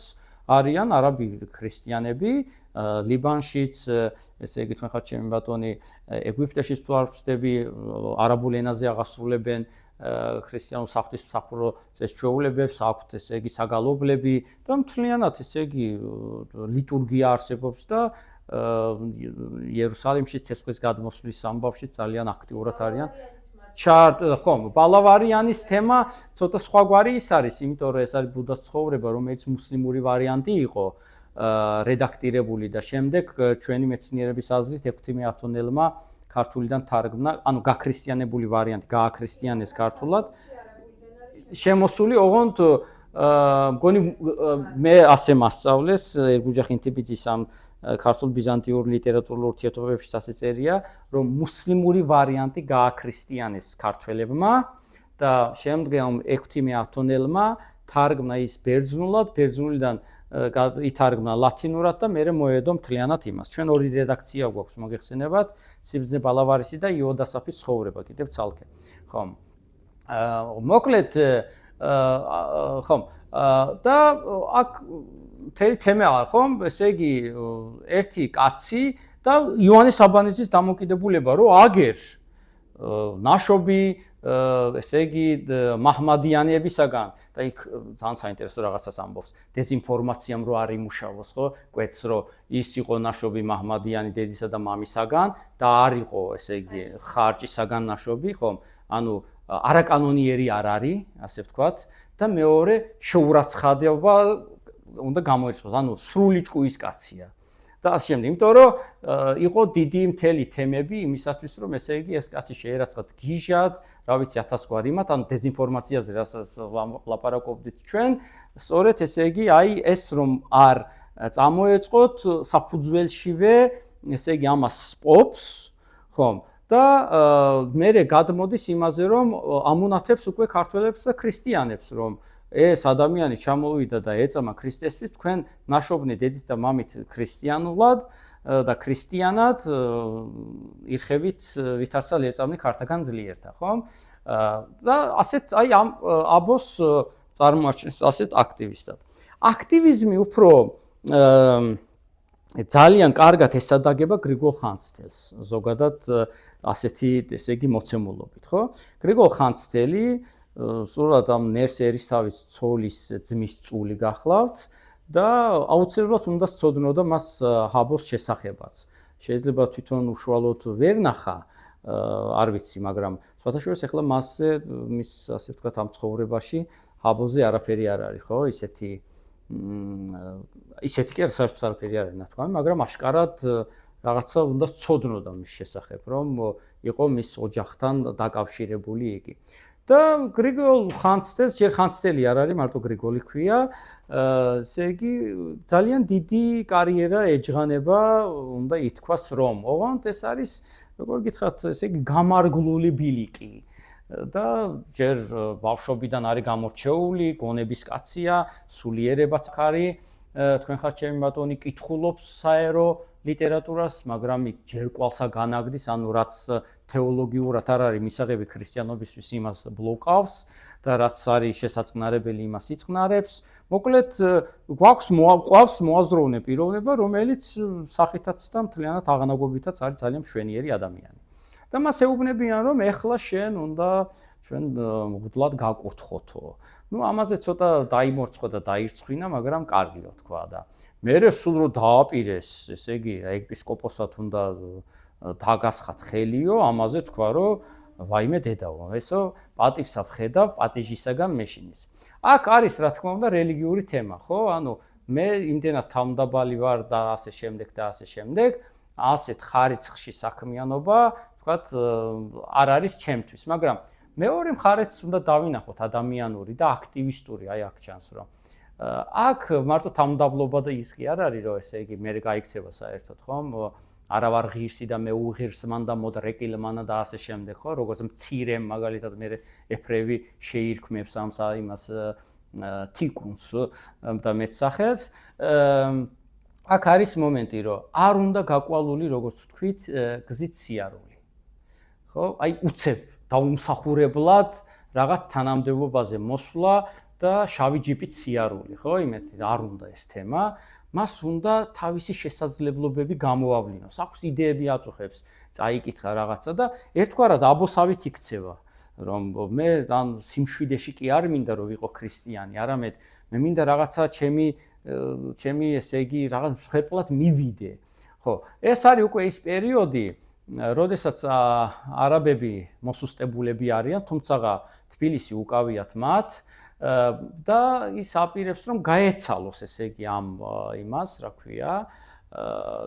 არიან არაბი ქრისტიანები, ლიბანშიც, ესე იგი თქვენ ხართ ჩემი ბატონი, ეგვიპტეშიც თუ არ ვწდები, არაბულ ენაზე აღასრულებენ ქრისტიანულ საღვთისმსახურო წესჩვეულებებს, აქვთ ესე იგი საგალობლები და მთლიანად ესე იგი ლიტურგია არსებობს და იერუსალიმში ცეცხლის გადმოსვლის ამბავში ძალიან აქტიურად არიან. ხომ, ბალავარიანის თემა ცოტა სხვაგვარი ის არის, იმიტომ რომ ეს არის ბუდას ცხოვრება, რომელიც მუსლიმური ვარიანტი იყო რედაქტირებული და შემდეგ ჩვენი მეცნიერების აზრით 16-ათონელმა ქართულიდან თარგმნა, ანუ გაქრისტიანებული ვარიანტი, გააქრისტიანეს ქართულად. შემოსული ოღონდ მგონი მე ასე მასწავლეს ერგუჯა ხინთიბიძის ამ ქართულ ბიზანტიურ ლიტერატურულ ურთიერთობებში ასე წერია, რომ მუსლიმური ვარიანტი გააქრისტიანეს ქართველებმა და შემდგომ 16-ათონელმა თარგმნა ის ბერძნულად, ბერძნულიდან ითარგმნა ლათინურად და მერე მოედო მთლიანად იმას. ჩვენ ორი რედაქცია გვაქვს მოგეხსენებათ, სიბრძნე ბალავარისი და იოდასაფის ცხოვრება, კიდევ ცალკე. ხომ. მოკლედ ხომ და აქ მთელი თემა ხომ, ესე იგი ერთი კაცი და იოანე საბანიძის დამოკიდებულება, რომ აგერ ნაშობი ესე იგი მაჰმადიანებისაგან და იქ ძალიან საინტერესო რაღაცას ამბობს. დეზინფორმაციამ რო არ იმუშავოს, ხო? კვეთს რომ ის იყო ნაშობი მაჰმადიანი დედისა და მამისაგან და არ იყო ესე იგი ხარჭისაგან ნაშობი, ხომ? ანუ არაკანონიერი არ არის, ასე ვთქვათ, და მეორე შეურაცხადება უნდა გამოირჩევოს, ანუ სრული ჭკუის კაცია. და ასე შემდეგ, იმიტომ რომ იყო დიდი მთელი თემები იმისათვის, რომ ესე იგი ეს კაცი შეერაცხათ გიჟად, რა ვიცი 1000 გვარი იმათ, ანუ დეზინფორმაციაზე რასაც ლაპარაკობდით ჩვენ, სწორედ ესე იგი აი ეს რომ არ წამოეწყოთ საფუძველშივე, ესე იგი ამას სპობს, ხომ? და მერე გადმოდის იმაზე, რომ ამუნათებს უკვე ქართველებს და ქრისტიანებს, რომ ეს ადამიანი ჩამოვიდა და ეწამა ქრისტესთვის, თქვენ ნაშობნი დედით და მამით ქრისტიანულად და ქრისტიანად ირხევით ვითარცა ეწამნი ქართაგან ძლიერთა, ხომ? და ასეთ აი ამ აბოს წარმოაჩენს ასეთ აქტივისტად. აქტივიზმი უფრო ძალიან კარგად ესადაგება გრიგოლ ხანძთელს, ზოგადად ასეთი ესე იგი მოცემულობით, ხო? გრიგოლ ხანძთელი სულად ამ ნერს ერისთავის ცოლის ძმის წული გახლავთ და აუცილებლად უნდა სწოდნოდა მას ჰაბოს შესახებაც. შეიძლება თვითონ უშუალოდ ვერ ნახა, არ ვიცი, მაგრამ სხვათაშორის ახლა მასზე მის ასე ვთქვათ ამ ცხოვრებაში ჰაბოზე არაფერი არ არის, ხო? ისეთი კი საერთოდ არაფერი არ არის ნათქვამი, მაგრამ აშკარად რაღაცა უნდა სწოდნოდა მის შესახებ, რომ იყო მის ოჯახთან დაკავშირებული იგი. და გრიგოლ ხანძთელს, ჯერ ხანძთელი არ არის, მარტო გრიგოლი ქვია, ესე იგი ძალიან დიდი კარიერა ეჯღანება, უნდა ითქვას რომ, ოღონდ ეს არის, როგორ გითხრათ, ესე იგი გამარგლული ბილიკი. და ჯერ ბავშვობიდან არის გამორჩეული, გონების კაცია, სულიერებაც არის, თქვენ ხართ ჩემი ბატონი, კითხულობს საერო ლიტერატურას, მაგრამ ჯერ კვალსა განაგდის, ანუ რაც თეოლოგიურად არ არის მისაღები ქრისტიანობისთვის იმას ბლოკავს და რაც არის შესაწყნარებელი იმას იწყნარებს. მოკლედ გვაქვს მოაზროვნე პიროვნება, რომელიც სახითაც და მთლიანად აღანაგობითაც არის ძალიან მშვენიერი ადამიანი. და მას ეუბნებიან, რომ ეხლა შენ უნდა ჩვენ მღვდლად გაკურთხოთო. ნუ ამაზე ცოტა დაიმორცხო და დაირწხვინა, მაგრამ კარგიო თქვა და მერე სულ რო დააპირეს, ესე იგი, ეპისკოპოსად უნდა დაგასხათ ხელიო, ამაზე თქვა, რომ ვაიმე დედაო, ესო პატივსა ვხედავ, პატიჟისაგან მეშინის. აქ არის, რა თქმა უნდა, რელიგიური თემა, ხო? ანუ მე იმდენად თავმდაბალი ვარ და ასე შემდეგ და ასე შემდეგ, ასეთ ხარისხში საქმიანობა, თქვათ, არ არის ჩემთვის, მაგრამ მეორე მხარეს უნდა დავინახოთ ადამიანური და აქტივისტური, აი აქ ჩანს, რომ აქ მარტო თავმდაბლობა და ის კი არ არის, რომ ესე იგი მე გაიქცევა საერთოდ, ხომ? არა ვარ ღირსი და მე უღირს მან და მოდრეკილმანა და ასე შემდეგ, ხო? როგორც მცირემ მაგალითად მე ეფრევი შეირქმებს ამ იმას თიკუნს და მეცახეს. აქ არის მომენტი, რომ არ უნდა გაკვალული, როგორც ვთქვით, გზით სიარული. ხო? აი უცებ დაუმსახურებლად რაღაც თანამდებობაზე მოსვლა და შავი ჯიპით სიარული, ხო? იმეთი არ უნდა ეს თემა. მას უნდა თავისი შესაძლებლობები გამოავლინოს. აქვს იდეები აწუხებს, წაიკითხა რაღაცა და ერთგვარად აბოსავით იქცევა, რომ მე ან სიმშვიდეში კი არ მინდა რომ ვიყო ქრისტიანი, არამედ მე მინდა რაღაცა ჩემი ესე იგი რაღაც მსხვერპლად მივიდე. ხო, ეს არის უკვე ის პერიოდი, როდესაც არაბები მოსუსტებულები არიან, თუმცა თბილისი უკავიათ მათ და ის აპირებს რომ გაეცალოს ესე იგი ამ იმას, რა ქვია,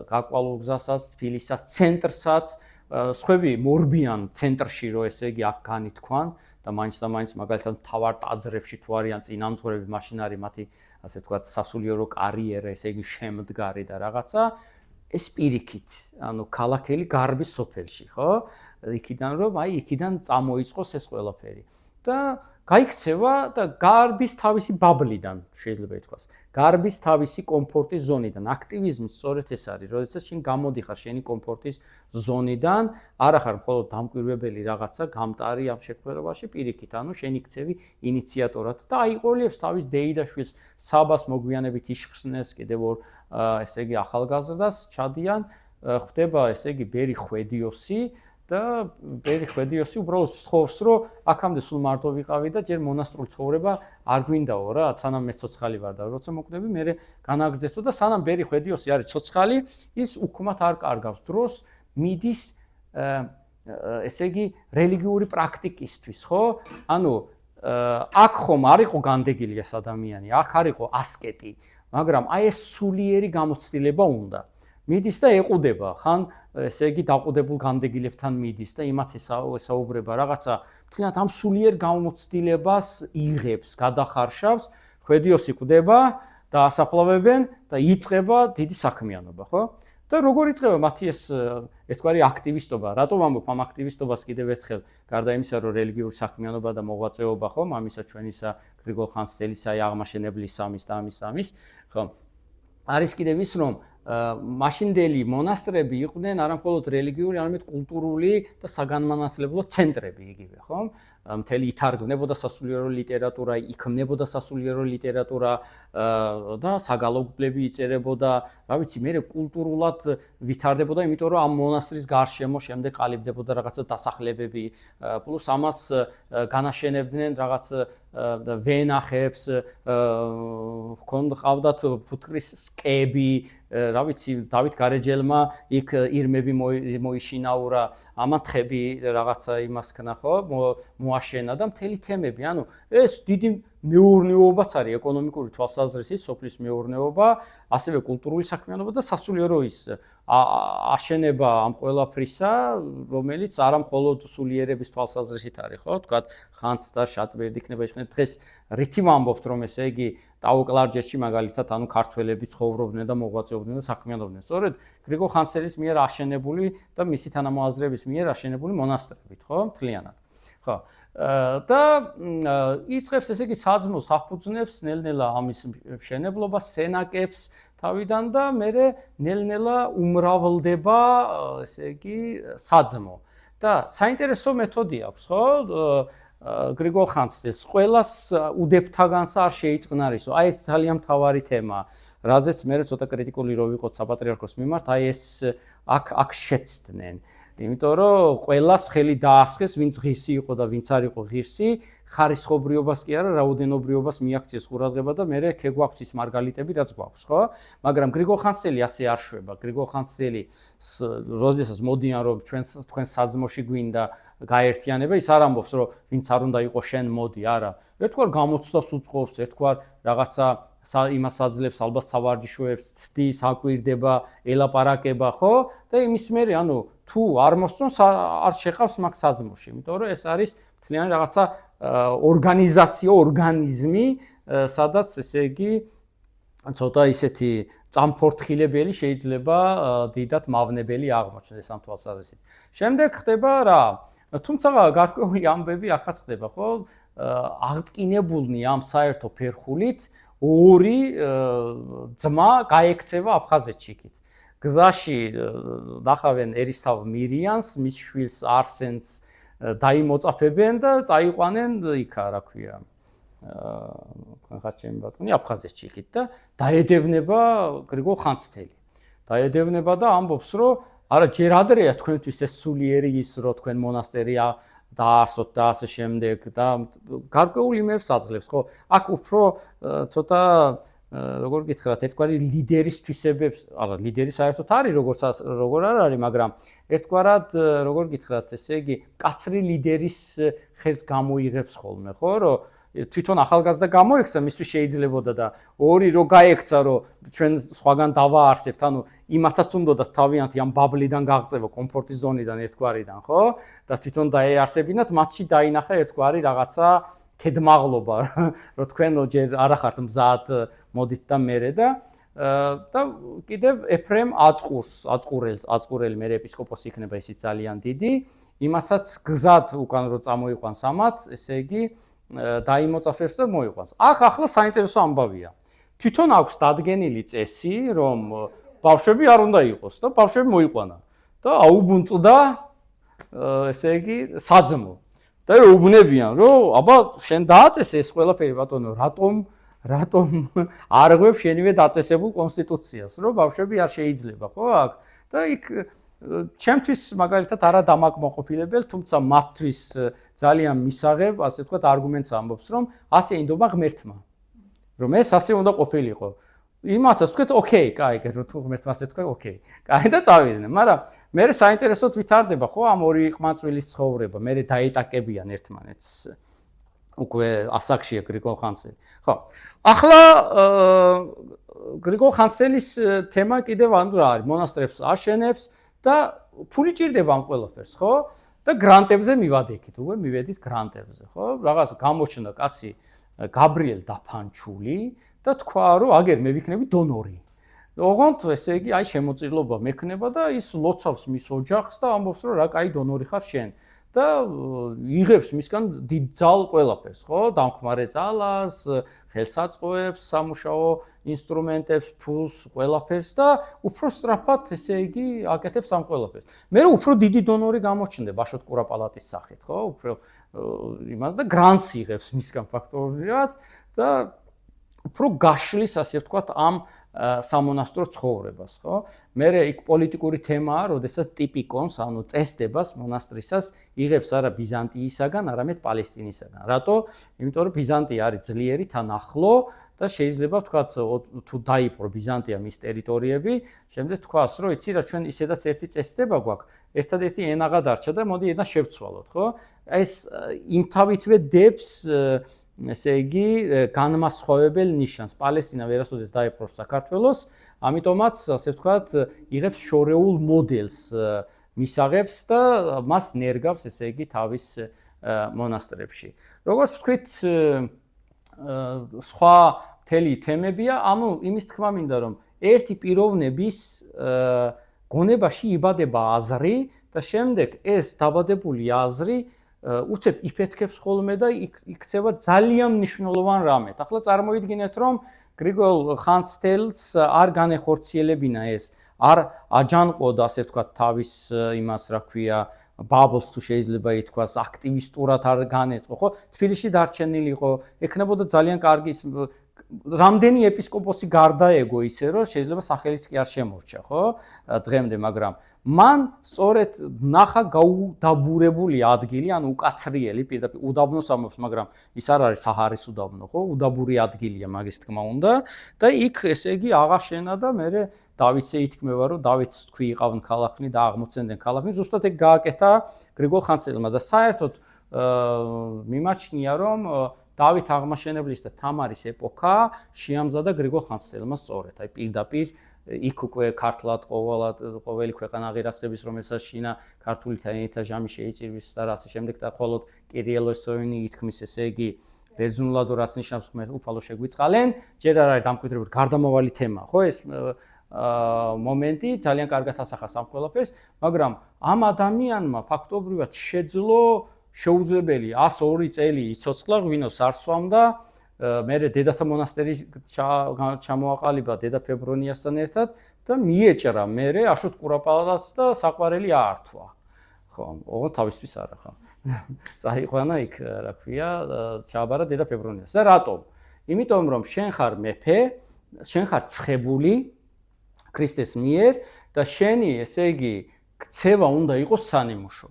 გაკვალულ გზასაც, თბილისსაც, ცენტრსაც, სხვები მორბიან ცენტრში, რომ ესე იგი აქ განითქვან და მაინც და მაინც მაგალითად მთავარ ტაძრებში თუ არიან წინამძღვრები, მაშინ არის მათი ასე ვთქვათ სასულიერო კარიერა, ესე იგი შემდგარი და რაღაცა ეს პირიქით, ანუ ქალაქელი გარბის სოფელში, ხო? იქიდან რომ აი იქიდან წამოიწყოს ეს ყველაფერი. და გაიქცევა და გარბის თავისი ბაბლიდან, შეიძლება ითქვას. გარბის თავისი კომფორტის ზონიდან. აქტივიზმი სწორედ ეს არის, როდესაც შენ გამოდიხარ შენი კომფორტის ზონიდან, არ ახარ მხოლოდ დამკვირვებელი რაღაცა, გამტარი ამ შექმნებაში პირიქით, ანუ შენ იქცევი ინიციატორად და აიყოლებს თავის დეიდაშვილს საბას მოგვიანებით იშხსნეს კიდევ ორ ესე იგი ახალგაზრდას ჩადიან, ხდება ესე იგი ბერი ხვედიოსი და ბერი ხვედიოსი უბრალოდ სწხოვს, რომ აქამდე სულ მარტო ვიყავი და ჯერ მონასტრული ცხოვრება არ გვინდაო რა, სანამ მე ცოცხალი ვარ და როცა მოკვდები, მე განაგზეთო და სანამ ბერი ხვედიოსი არის ცოცხალი, ის უქმად არ კარგავს დროს, მიდის ესე იგი რელიგიური პრაქტიკისთვის, ხო? ანუ აქ ხომ არ იყო განდეგილი ეს ადამიანი, აქ არ იყო ასკეტი, მაგრამ აი ეს სულიერი გამოცდილება უნდა. მიდის და ეყუდება, ხან ესე იგი დაყუდებულ განდეგილებთან მიდის და იმათ ესაუბრება რაღაცა, მთლიანად ამ სულიერ გამოცდილებას იღებს, გადახარშავს, ხვედიოსი კვდება და ასაფლავებენ და იწყება დიდი საქმიანობა, ხო? და როგორ იწყება მათი ეს ერთგვარი აქტივისტობა? რატომ ამბობ ამ აქტივისტობას კიდევ ერთხელ, გარდა იმისა, რომ რელიგიური საქმიანობა და მოღვაწეობა, ხო, მამისა ჩვენისა, გრიგოლ ხანძთელისა, აღმაშენებლის სამის და ამის, ხო? არის კიდევ ის, რომ მაშინდელი მონასტრები იყვნენ არა მხოლოდ რელიგიური, არამედ კულტურული და საგანმანათლებლო ცენტრები იგივე, ხო? მთელი ითარგმნებოდა სასულიერო ლიტერატურა, იქმნებოდა სასულიერო ლიტერატურა და საგალობლები იწერებოდა, რა ვიცი, მე კულტურულად ვითარდებოდა, იმიტომ რომ ამ მონასტრის გარშემო შემდეგ ყალიბდებოდა რაღაცა დასახლებები, პლუს ამას განაშენებდნენ რაღაც ვენახებს, ჰყავდათ ფუტკრის სკები, რა ვიცი, დავით გარეჯელმა იქ ირმები მოიშინაურა, ამათხები რაღაცა იმას ქნა, ხო? მოაშენა და მთელი თემები, ანუ ეს დიდი მეურნეობაც არის ეკონომიკური თვალსაზრისით, სოფლის მეურნეობა, ასევე კულტურული საქმიანობა და სასულიერო ის აშენება ამ ყველაფრისა, რომელიც არა მხოლოდ სულიერების თვალსაზრისით არის, ხო? თქვათ, ხანძთა შატბერდი იქნება იყვნენ დღეს რითი ვამბობთ, რომ ესე იგი ტაო-კლარჯეთში მაგალითად, ანუ ქართველები ცხოვრობდნენ და მოღვაწეობდნენ და საქმიანობდნენ. სწორედ გრიგოლ ხანძთელის მიერ აშენებული და მისი თანამოაზრეების მიერ აშენებული მონასტრებით, ხო? მთლიანად. ხო. და იწყებს ესე იგი საძმოს საფუძნებს ნელ-ნელა ამის მშენებლობას, სენაკებს თავიდან და მერე ნელ-ნელა უმრავლდება ესე იგი საძმო. და საინტერესო მეთოდი აქვს, ხო? გრიგოლ ხანძთელს ყველას უდებთაგანსა არ შეიწყნარისო. აი ეს ძალიან მთავარი თემაა. რაზეც მე ცოტა კრიტიკული რო ვიყოთ საპატრიარქოს მიმართ, აი ეს აქ შეცდნენ. იმიტომ რომ ყველას ხელი დაასხეს, ვინც ღირსი იყო და ვინც არ იყო ღირსი, ხარისხობრიობას კი არა, რაოდენობრიობას მიაქციეს ყურადღება და მე ქეგვაქვს ის მარგალიტები, რაც გვაქვს, ხო? მაგრამ გრიგოლ ხანძთელი ასე არ შვება. გრიგოლ ხანძთელი როდესაც მოდიან რომ თქვენ საძმოში გვინდა გაერთიანება, ის არ ამბობს რომ ვინც არ უნდა იყოს შენ მოდი, არა. ერთგვარ გამოცდას უწყობს, ერთგვარ რაღაცა იმას აძლევს ალბათ სავარჯიშოებს, ცდის, აკვირდება, ელაპარაკება, ხო? და იმის მერე, ანუ თუ არ მოსწონს, არ შეყავს მაგ საძმოში, იმიტომ რომ ეს არის მთლიანი რაღაცა ორგანიზაცია, ორგანიზმი, სადაც ესე იგი ცოტა ისეთი წამფორთხილებელი შეიძლება დიდად მავნებელი აღმოჩნდეს ამ თვალსაზრისით. შემდეგ ხდება რა? თუმცა გარკვეული ამბები ახაც ხდება, ხო? აღტკინებულნი ამ საერთო ფერხულით ორი ძმა გაექცევა აფხაზეთში იქით. გზაში ნახავენ ერისთავ მირიანს, მის შვილს არსენს დაიმოწაფებენ და წაიყვანენ იქა, რა ქვია, ხარჩემი ბატონი აფხაზეთში იქით და დაედევნება გრიგოლ ხანძთელი. დაედევნება და ამბობს, რომ არა ჯერ ადრეა თქვენთვის ეს სულიერი ის, რომ თქვენ მონასტერი დაარსოთ და ასე შემდეგ და გარკვეულ იმებს აძლევს, ხო? აქ უფრო ცოტა როგორ გითხრათ, ერთგვარი ლიდერის თვისებებს, არა, ლიდერი საერთოდ არის, როგორ არ არის, მაგრამ ერთგვარად როგორ გითხრათ, ესე იგი, კაცრი ლიდერის ხელს გამოიღებს ხოლმე, ხო, რომ თვითონ ახალგაზრდა გამოექცა, მისთვის შეიძლებოდა და ორი რო გაექცა, რომ ჩვენ სხვაგან დავაარსებთ, ანუ იმათაც უნდათ თავიანთი ამ ბაბლიდან გაღწევა, კომფორტის ზონიდან ერთგვარიდან, ხო? და თვითონ დაეარსებინათ, მათში დაინახა ერთგვარი რაღაცა ქედმაღლობა, რომ თქვენო ჯერ არ ახართ მზად, მოდით და მერე და კიდევ ეფრემ აწყურელი მერე ეპისკოპოსი იქნება, ისიც ძალიან დიდი, იმასაც გზად უკან რო წამოიყვანს ამათ, ესე იგი დაიმოწაფებს და მოიყვანს. აქ ახლა საინტერესო ამბავია. თვითონ აქვს დადგენილი წესი, რომ ბავშვები არ უნდა იყოს და ბავშვები მოიყვანა და აუბუნწდა ესე იგი საძმო. და ეუბნებიან, რომ აბა შენ დააწესე ეს ყველაფერი ბატონო, რატომ არ ღვევ შენივე დაწესებულ კონსტიტუციას, რომ ბავშვები არ შეიძლება, ხო აქ? და იქ ჩემთვის მაგალითად არა დამაკმაყოფილებელ, თუმცა მათთვის ძალიან მისაღებ, ასე ვთქვათ, არგუმენტს ამბობს, რომ ასე ინდობა ღმერთმა. რომ ეს ასე უნდა ყოფილიყო. იმასაც ვთქვით, ოკეი, კაი, თუ ღმერთმა ასე თქვა, ოკეი. კაი და წავიდნენ, მაგრამ მე საინტერესოდ ვითარდება, ხო, ამ ორი ყმაწვილის ცხოვრება, მე დაეტაკებიან ერთმანეთს. უკვე ასაკშია გრიგოლ ხანძთელი. ხო. ახლა გრიგოლ ხანძთელის თემა კიდევ ანუ რა არის? მონასტრებს აშენებს და ფული ჭირდება ამ ყველაფერს, ხო? და გრანტებზე მივადექით, უკვე მივედით გრანტებზე, ხო? რაღაც გამოჩნდა კაცი გაბრიელ დაფანჩული და თქვა, რომ აგერ მე ვიქნები დონორი. ოღონდ ესე იგი, აი შემოწირულობა მექნება და ის ლოცავს მის ოჯახს და ამბობს, რომ რა კაი დონორი ხარ შენ. და იღებს მისგან დიდ ძალ ყველაფერს, ხო? დამხმარე ძალას, ხელსაწყოებს, სამუშაო ინსტრუმენტებს, ფულს, ყველაფერს და უფრო სწრაფად, ესე იგი, აკეთებს ამ ყველაფერს. მე უფრო დიდი დონორი გამოჩნდება ბაშოთ კურაპალატის სახით, ხო? უფრო იმას და გრანტს იღებს მისგან ფაქტობრივად და უფრო გაშლის, ასე ვთქვათ, ამ სამონასტრო ცხოვრებას, ხო? მე იქ პოლიტიკური თემაა, როდესაც ტიპიკონს, ანუ წესდებას მონასტრისას იღებს არა ბიზანტიისაგან, არამედ პალესტინისაგან. რატო? იმიტომ რომ ბიზანტია არის ძლიერი თან ახლო და შეიძლება ვთქვათ, თუ დაიპყრო ბიზანტია მის ტერიტორიები, შემდეგ თქვას, რომ იცი რა ჩვენ ისედაც ერთი წესდება გვაქვს, ერთადერთი ენაღა დარჩა და მოდი ენა შევცვალოთ, ხო? ეს იმთავითვე დებს ესე იგი განმასხვავებელ ნიშანს. პალესტინა ვერასოდეს დაიპყრობს საქართველოს, ამიტომაც ასე ვთქვათ, იღებს შორეულ მოდელს მისაღებს და მას ნერგავს ესე იგი თავის მონასტრებში. როგორც ვთქვით, სხვა მთელი თემებია, ანუ იმის თქმა მინდა, რომ ერთი პიროვნების გონებაში იბადება აზრი და შემდეგ ეს დაბადებული აზრი უცებ იფეთქებს ხოლმე და იქცევა ძალიან მნიშვნელოვან რამეთ. ახლა წარმოიდგინეთ, რომ გრიგოლ ხანძთელს არ განეხორციელებინა ეს, არ აჯანყოდა, ასე ვთქვათ, თავის იმას, რა ქვია, ბაბლს თუ შეიძლება ითქვას, აქტივისტურად არ განეწყო, ხო? თბილისში დარჩენილიყო, ექნებოდა ძალიან კარგი რამდენი ეპისკოპოსი გარდაეგო ისე რომ შეიძლება სახელიც კი არ შემორჩა, ხო? დღემდე, მაგრამ მან სწორედ ნახა გაუდაბურებული ადგილი, ანუ უკაცრიელი, პირდაპირ უდაბნოს ამბობს, მაგრამ ის არ არის საჰარის უდაბნო, ხო? უდაბური ადგილია მაგის თქმა უნდა და იქ ესე იგი აღაშენა და მე დავითზე ითქმება, რომ დავითს თქვი იყავენ ქალაქნი და აღმოცენდნენ ქალაქნი, ზუსტად ეგ გააკეთა გრიგოლ ხანძთელმა და საერთოდ მიმაჩნია, რომ დავით აღმაშენებლის და თამარის ეპოქა შეამზადა გრიგოლ ხანძთელმა სწორედ. აი პირდაპირ იქ უკვე ქართლად ყოველი ქვეყანა აღირაცხების, რომელსაც შინა ქართული თანითა ჟამი შეიწირვის და ასე შემდეგ და ხოლოდ კირილოსოვინი ითქმის, ესე იგი ბერძნულად რაც ნიშნავს უფალო შეგვიწყალენ, ჯერ არ არის დამკვიდრებული გარდამავალი თემა, ხო ეს მომენტი ძალიან კარგად ასახავს ამ ყველაფერს, მაგრამ ამ ადამიანმა ფაქტობრივად შეძლო შეუძლებელი 102 წელი იცოცხლა ღვინოს არ სვამდა, მერე დედათა მონასტერი ჩამოაყალიბა დედა ფებრონიასთან ერთად და მიეჭრა მერე აშოტ კურაპალატს და საყვარელი აართვა. ხო, ოღონდ თავისთვის არა ხო. წაიყვანა იქ, რა ქვია, ჩააბარა დედა ფებრონიას. და რატომ? იმიტომ რომ შენ ხარ მეფე, შენ ხარ ცხებული ქრისტეს მიერ და შენი, ესე იგი, ქცევა უნდა იყოს სანიმუშო.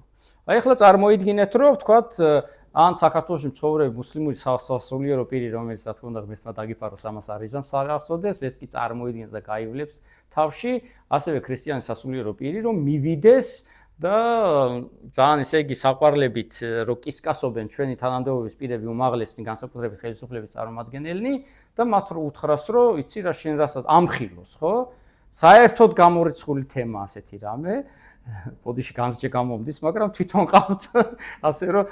აი ახლა წარმოიდგინეთ, რომ ვთქვათ, ან საქართველოში მცხოვრები მუსლიმური სასულიერო პირი, რომელიც რა თქმა უნდა ღმერთმა დაგიფაროს, ამას არ იზამს არ აღწოდეს, ეს კი წარმოიდგინეს და გაივლებს თავში, ასევე ქრისტიანი სასულიერო პირი, რომ მივიდეს და ძალიან ესე იგი საყვარლებით რო კისკასობენ ჩვენი თანამდებობის პირები უმაღლესი განსაკუთრებით ხელისუფლების წარმომადგენელნი და მათ რო უთხრას, რომ იცი რა შენ რასაც ამხილოს, ხო? საერთოდ გამორიცხული თემა ასეთი რამე, ბოდიში განსჯე გამომდის, მაგრამ თვითონ ყავთ ასე რომ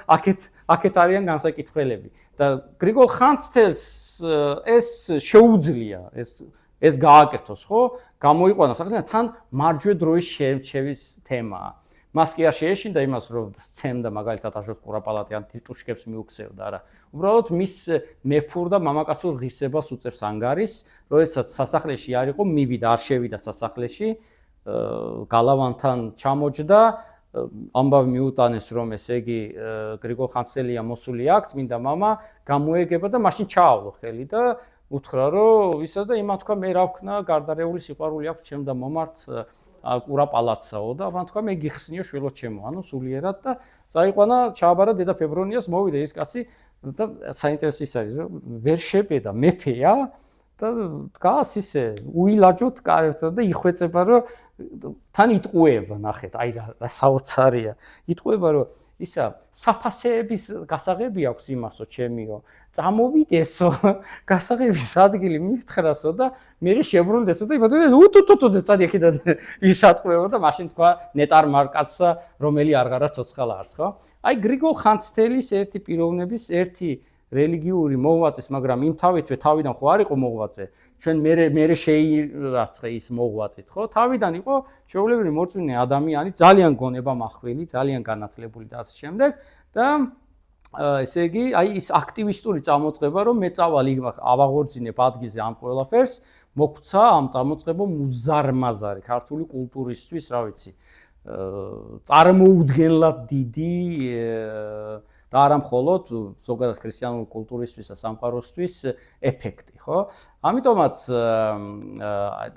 აქეთ არიან განსაკითხველები და გრიგოლ ხანძთელს ეს შეუძლია ეს გააკეთოს, ხო? გამოიყვანა საქმე თან მარჯვე დროის შერჩევის თემაა. მას კი არ შეეშინდა იმას, რომ სცემდა მაგალითად აშოტ კურაპალატი ან ტიტუშკებს მიუქცევდა, არა. უბრალოდ მის მეფურ და მამაკაცურ ღირსებას უწევს ანგარის, როდესაც სასახლეში არ იყო, მივიდა, არ შევიდა სასახლეში, გალავანთან ჩამოჯდა, ამბავი მიუტანეს, რომ ესე იგი გრიგოლ ხანძთელია მოსული აქ, წმინდა მამა გამოეგება და მაშინ ჩაავლო ხელი და უთხრა, რომ ისა და იმან თქვა, მე რა ვქნა, გარდარეული სიყვარული აქვს ჩემ და მომართ კურაპალატსაო და ამან თქვა, მე გიხსნიო შვილო ჩემო, ანუ სულიერად და წაიყვანა, ჩააბარა დედა ფებრონიას, მოვიდა ეს კაცი და საინტერესო ის არის, რომ ვერ შებედა მეფეა და დგას ისე უილაჯოთ კარებთან და იხვეწება, რომ თან იტყუება, ნახეთ, აი რა საოცარია. იტყუება, რომ ისა საფასეების გასაღები აქვს იმასო ჩემიო. წამოვიდესო, გასაღების ადგილი მითხრასო და მე შებრუნდესო და იმათო უთუთუთუ წადი აქედან ისატყუება და მაშინ თქვა ნეტარ მარკაცსა, რომელი არღარა ცოცხალა არს, ხო? აი გრიგოლ ხანძთელის ერთი პიროვნების, ერთი რელიგიური მოღვაწის, მაგრამ იმ თავითვე თავიდან ხო არ იყო მოღვაწე. ჩვენ მე შეირაცხე ის მოღვაწით, ხო? თავიდან იყო შეუძლებელი მოწვინე ადამიანი, ძალიან გონება მახვილი, ძალიან განათლებული და ასე შემდეგ და ესე იგი, აი ის აქტივისტური წამოწყება, რომ მე წავალ იქ ავაღორძინებ ადგილზე ამ ყველაფერს, მოგვცა ამ წამოწყება მუზარმაზარი ქართული კულტურისთვის, რა ვიცი, წარმოუდგენლად დიდი და არა მხოლოდ ზოგადად ქრისტიანული კულტურისთვის და სამყაროსთვის ეფექტი, ხო? ამიტომაც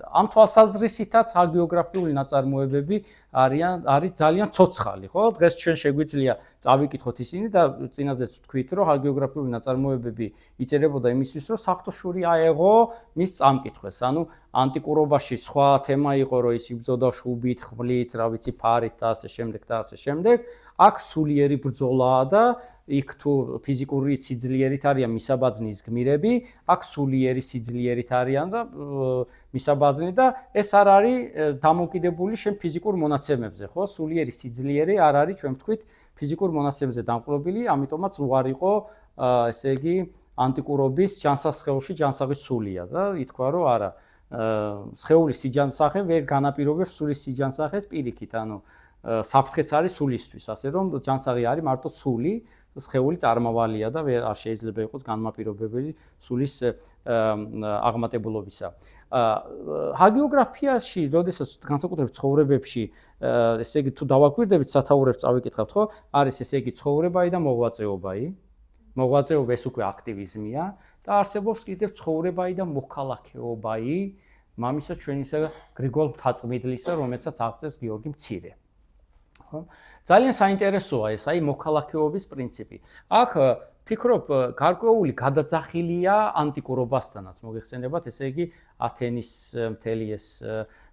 ამ თვალსაზრისითაც ჰაგიოგრაფიული ნაწარმოებები არის ძალიან ცოცხალი, ხო? დღეს ჩვენ შეგვიძლია წავიკითხოთ ისინი და წინაზეც ვთქვით, რომ ჰაგიოგრაფიული ნაწარმოებები იწერებოდა იმისთვის, რომ საღვთო აეღო მის წამკითხვას. ანუ ანტიკურობაში სხვა თემა იყო, რომ ის იბრძოდა შუბით, ხმლით, რა ვიცი, ფარით და ასე შემდეგ და ასე შემდეგ. აქ სულიერი ბრძოლაა და იქ თუ ფიზიკური სიძლიერით არიან მისაბაძნის გმირები, აქ სულიერი სიძლიერით არიან და მისაბაძნი და ეს არ არის დამოკიდებული შენ ფიზიკურ მონაცემებზე, ხო? სულიერი სიძლიერი არ არის, ჩვენ ვთქვით, ფიზიკურ მონაცემებზე დამყრობილი, ამიტომაც უარ იყო, ესე იგი, ანტიკურობის ჯანსაღსხეულში ჯანსაღი სულია და ითქვა, რომ არა, სხეულის სიჯანსაღე ვერ განაპირობებს სულის სიჯანსაღეს პირიქით, ანუ საფრთხეც არის სულისთვის, ასე რომ ჯანსაღი არის მარტო სული, სხეული წარმავალია და არ შეიძლება იყოს განმაპირობებელი სულის აღმატებულობისა. ჰაგიოგრაფიაში, როდესაც განსაკუთრებით ცხოვრებებში, ესე იგი თუ დავაკვირდებით, სათაურებს წავიკითხავთ, ხო? არის ესე იგი ცხოვრებაი და მოღვაწეობაი. მოღვაწეობა ეს უკვე აქტივიზმია და არსებობს კიდევ ცხოვრებაი და მოქალაქეობაი მამისა ჩვენისა გრიგოლ მთაწმიდლისა, რომელსაც აღწერს გიორგი მცირე. ხო? ძალიან საინტერესოა ეს აი მოქალაქეობის პრინციპი. აქ ფიქრობ გარკვეული გადაძახილია ანტიკურობასთანაც მოგეხსენებათ, ესე იგი ათენის მთელი ეს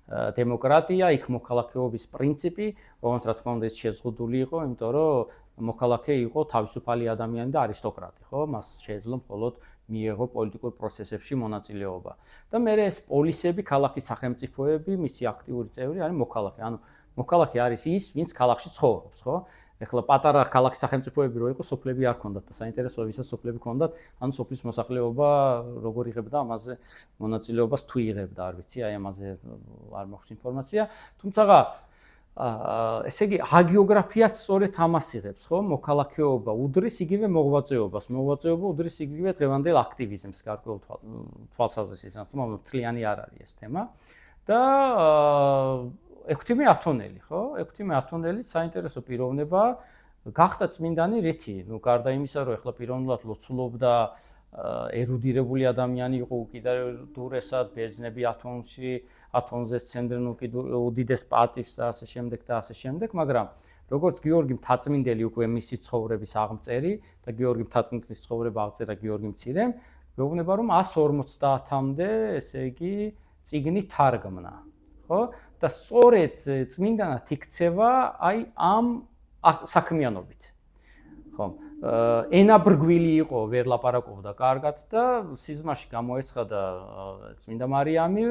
დემოკრატია, იქ მოქალაქეობის პრინციპი, ოღონდ რა თქმა უნდა ეს შეზღუდული იყო, იმიტომ რომ მოქალაქე იყო თავისუფალი ადამიანი და არისტოკრატი, ხო? მას შეეძლო მხოლოდ მიეღო პოლიტიკურ პროცესებში მონაწილეობა. და მე ეს პოლისები, ქალაქის სახელმწიფოები, მისი აქტიური წევრი არის მოქალაქე. ანუ მოქალაქე არის ის, ვინც ქალაქში ცხოვრობს, ხო? ეხლა პატარა ქალაქის სახელმწიფოები რო იყო, სოფლები არ ქონდათ და საინტერესოა ვისაც სოფლები ქონდათ, ანუ სოფლის მოსახლეობა როგორ იღებდა ამაზე მონაწილეობას თუ იღებდა, არ ვიცი, აი ამაზე არ მაქვს ინფორმაცია. თუმცა ესე იგი ჰაგიოგრაფიაც სწორედ ამას იღებს, ხო? მოქალაქეობა უდრის იგივე მოღვაწეობას, მოღვაწეობა უდრის იგივე დღევანდელ აქტივიზმს გარკვეულ თვალსაზრისით, თუმცა მთლიანი არ არის ეს თემა. და ექვთიმე ათონელი, ხო? ექვთიმე ათონელი საინტერესო პიროვნება, გახდა წმინდანი რითი? ნუ გარდა იმისა, რომ ეხლა პიროვნულად ლოცულობდა ერუდირებული ადამიანი იყო უკიდურეს დურესად, ბერძნები ათონზე სცემდნენ უდიდეს პატივს და ასე შემდეგ და ასე შემდეგ, მაგრამ როგორც გიორგი მთაწმინდელი უკვე მისი ცხოვრების აღმწერი და გიორგი მთაწმინდელის ცხოვრება აღწერა გიორგი მცირემ, გვეუბნება რომ 150-მდე, ესე იგი, წიგნი თარგმნა. ხო? და სწორედ წმინდანად იქცევა აი ამ საქმიანობით. ხო? ენაბრგვილი იყო, ვერ ლაპარაკობდა კარგად და სიზმარში გამოეცხადა წმინდა მარიამი,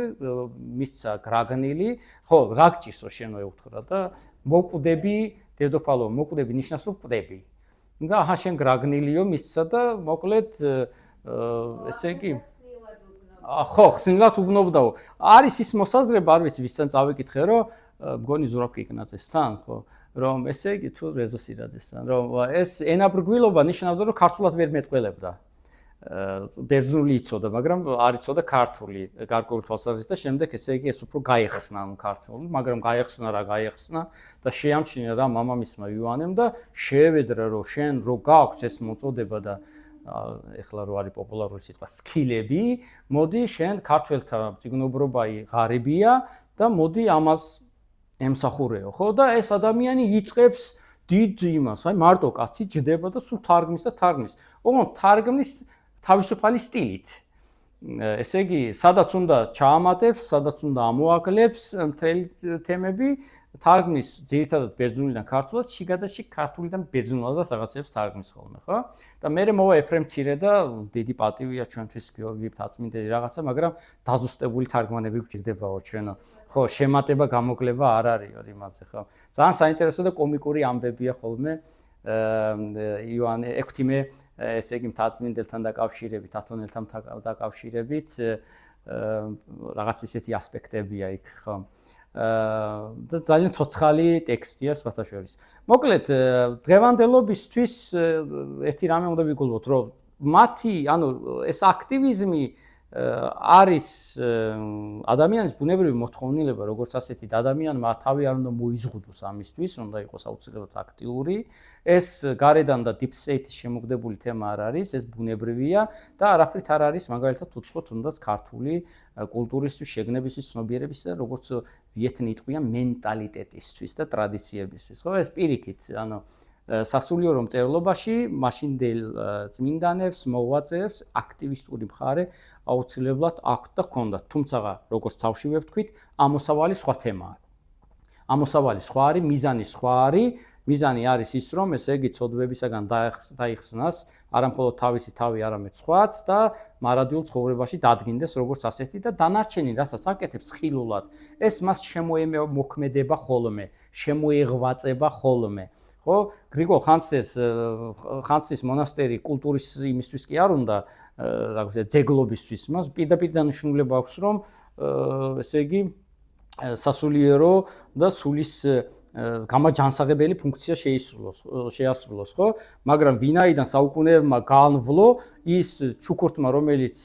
მისცა გრაგნილი, ხო, რა გჭირსო შენო ევთხრა და მოკვდები, დედოფალო, მოკვდები ნიშნავს რომ კვდები. და აჰა შენ გრაგნილიო მისცა და მოკლედ ესე იგი ხო, ხსნილად უბნობდაო. არის ის მოსაზრება, არ ვიცი, ვისთან წავიკითხე, რომ მგონი ზურაბ კიკნაძესთან, ხო, რომ ესე იგი თუ რეზო სირაძესთან, რომ ეს ენაბრგვილობა ნიშნავდა, რომ ქართულად ვერ მეტყველებდა. ბერძნული იცოდა, მაგრამ არ იცოდა ქართული, გარკვეული თვალსაზრისით და შემდეგ ესე იგი ეს უფრო გაიხსნა ქართული, მაგრამ გაიხსნა და შეამჩნია რა მამამისმა იოანემ და შეევედრა, რომ შენ რო გაქვს ეს მოწოდება და ეხლა რო არის პოპულარული სიტყვა სქილები, მოდი შენ ქართველთა მწიგნობრობაი ღარიბია და მოდი ამას ემსახურეო, ხო? და ეს ადამიანი იწყებს დიდ იმას, აი მარტო კაცი ჯდება და სულ თარგმნის და თარგმნის. ოღონდ თარგმნის თავისუფალი სტილით. ესე იგი, სადაც უნდა ჩაამატებს, სადაც უნდა ამოაკლებს მთელი თემები, თარგმნის ძირითადად ბერძნულიდან ქართულად, შიგადაში ქართულიდან ბერძნულად რაღაცებს თარგმნის ხოლმე, ხო? და მე მოვა ეფრემ მცირე და დიდი პატივია ჩვენთვის გიორგი მთაწმინდელი რაღაცა, მაგრამ დაზუსტებული თარგმანები გვჭირდებაო ჩვენო. ხო, შემატება, გამოკლება არ არისო იმაზე, ხო? ძალიან საინტერესო და კომიკური ამბებია ხოლმე იოანე ექვთიმე, ესე იგი მთაწმინდელთან დაკავშირებით, ათონელთან დაკავშირებით რაღაც ისეთი ასპექტებია იქ, ხო? და ძალიან ცოცხალი ტექსტია სხვათა შორის. მოკლედ, დღევანდელობისთვის ერთი რამე უნდა ვიგულოთ, რომ მათი, ანუ ეს აქტივიზმი არის ადამიანის ბუნებრივი მოთხოვნილება, როგორც ასეთი ადამიანმა თავი არ უნდა მოიზღუდოს ამისთვის, უნდა იყოს აუცილებლად აქტიური. ეს გარედან და deep state-ის შემოგდებული თემა არ არის, ეს ბუნებრივია და არაფრით არ არის მაგალითად უცხო თუნდაც ქართული კულტურისთვის, შეგნებისთვის, ცნობიერებისთვის და როგორც ვიეთნი იტყვია მენტალიტეტისთვის და ტრადიციებისთვის. ხო, ეს პირიქით, ანუ სასულიერო მწერლობაში მაშინდელ წმინდანებს, მოღვაწეებს აქტივისტური მხარე აუცილებლად აქვთ და ჰქონდათ. თუმცა, როგორც თავშივე ვთქვით, ამოსავალი სხვა თემაა. ამოსავალი სხვა არის, მიზანი სხვა არის. მიზანი არის ის, რომ ესე იგი ცოდვებისაგან დაიხსნას არამხოლოდ თავისი თავი, არამედ სხვაც და მარადიულ ცხოვრებაში დადგინდეს როგორც ასეთი და დანარჩენი, რასაც აკეთებს ხილულად, ეს მას შემოემოქმედება ხოლმე, შემოეღვაწება ხოლმე. ხო, გრიგოლ ხანძთის მონასტერი კულტურის იმისთვის კი არ უნდა, რა ქვია, ძეგლობისთვის, მას პირდაპირ დანიშნულება აქვს, რომ ესე იგი სასულიერო და სულის გამაჯანსაღებელი ფუნქცია შეასრულოს, ხო? მაგრამ ვინაიდან საუკუნეებმა განვლო ის ჩუქურთმა, რომელიც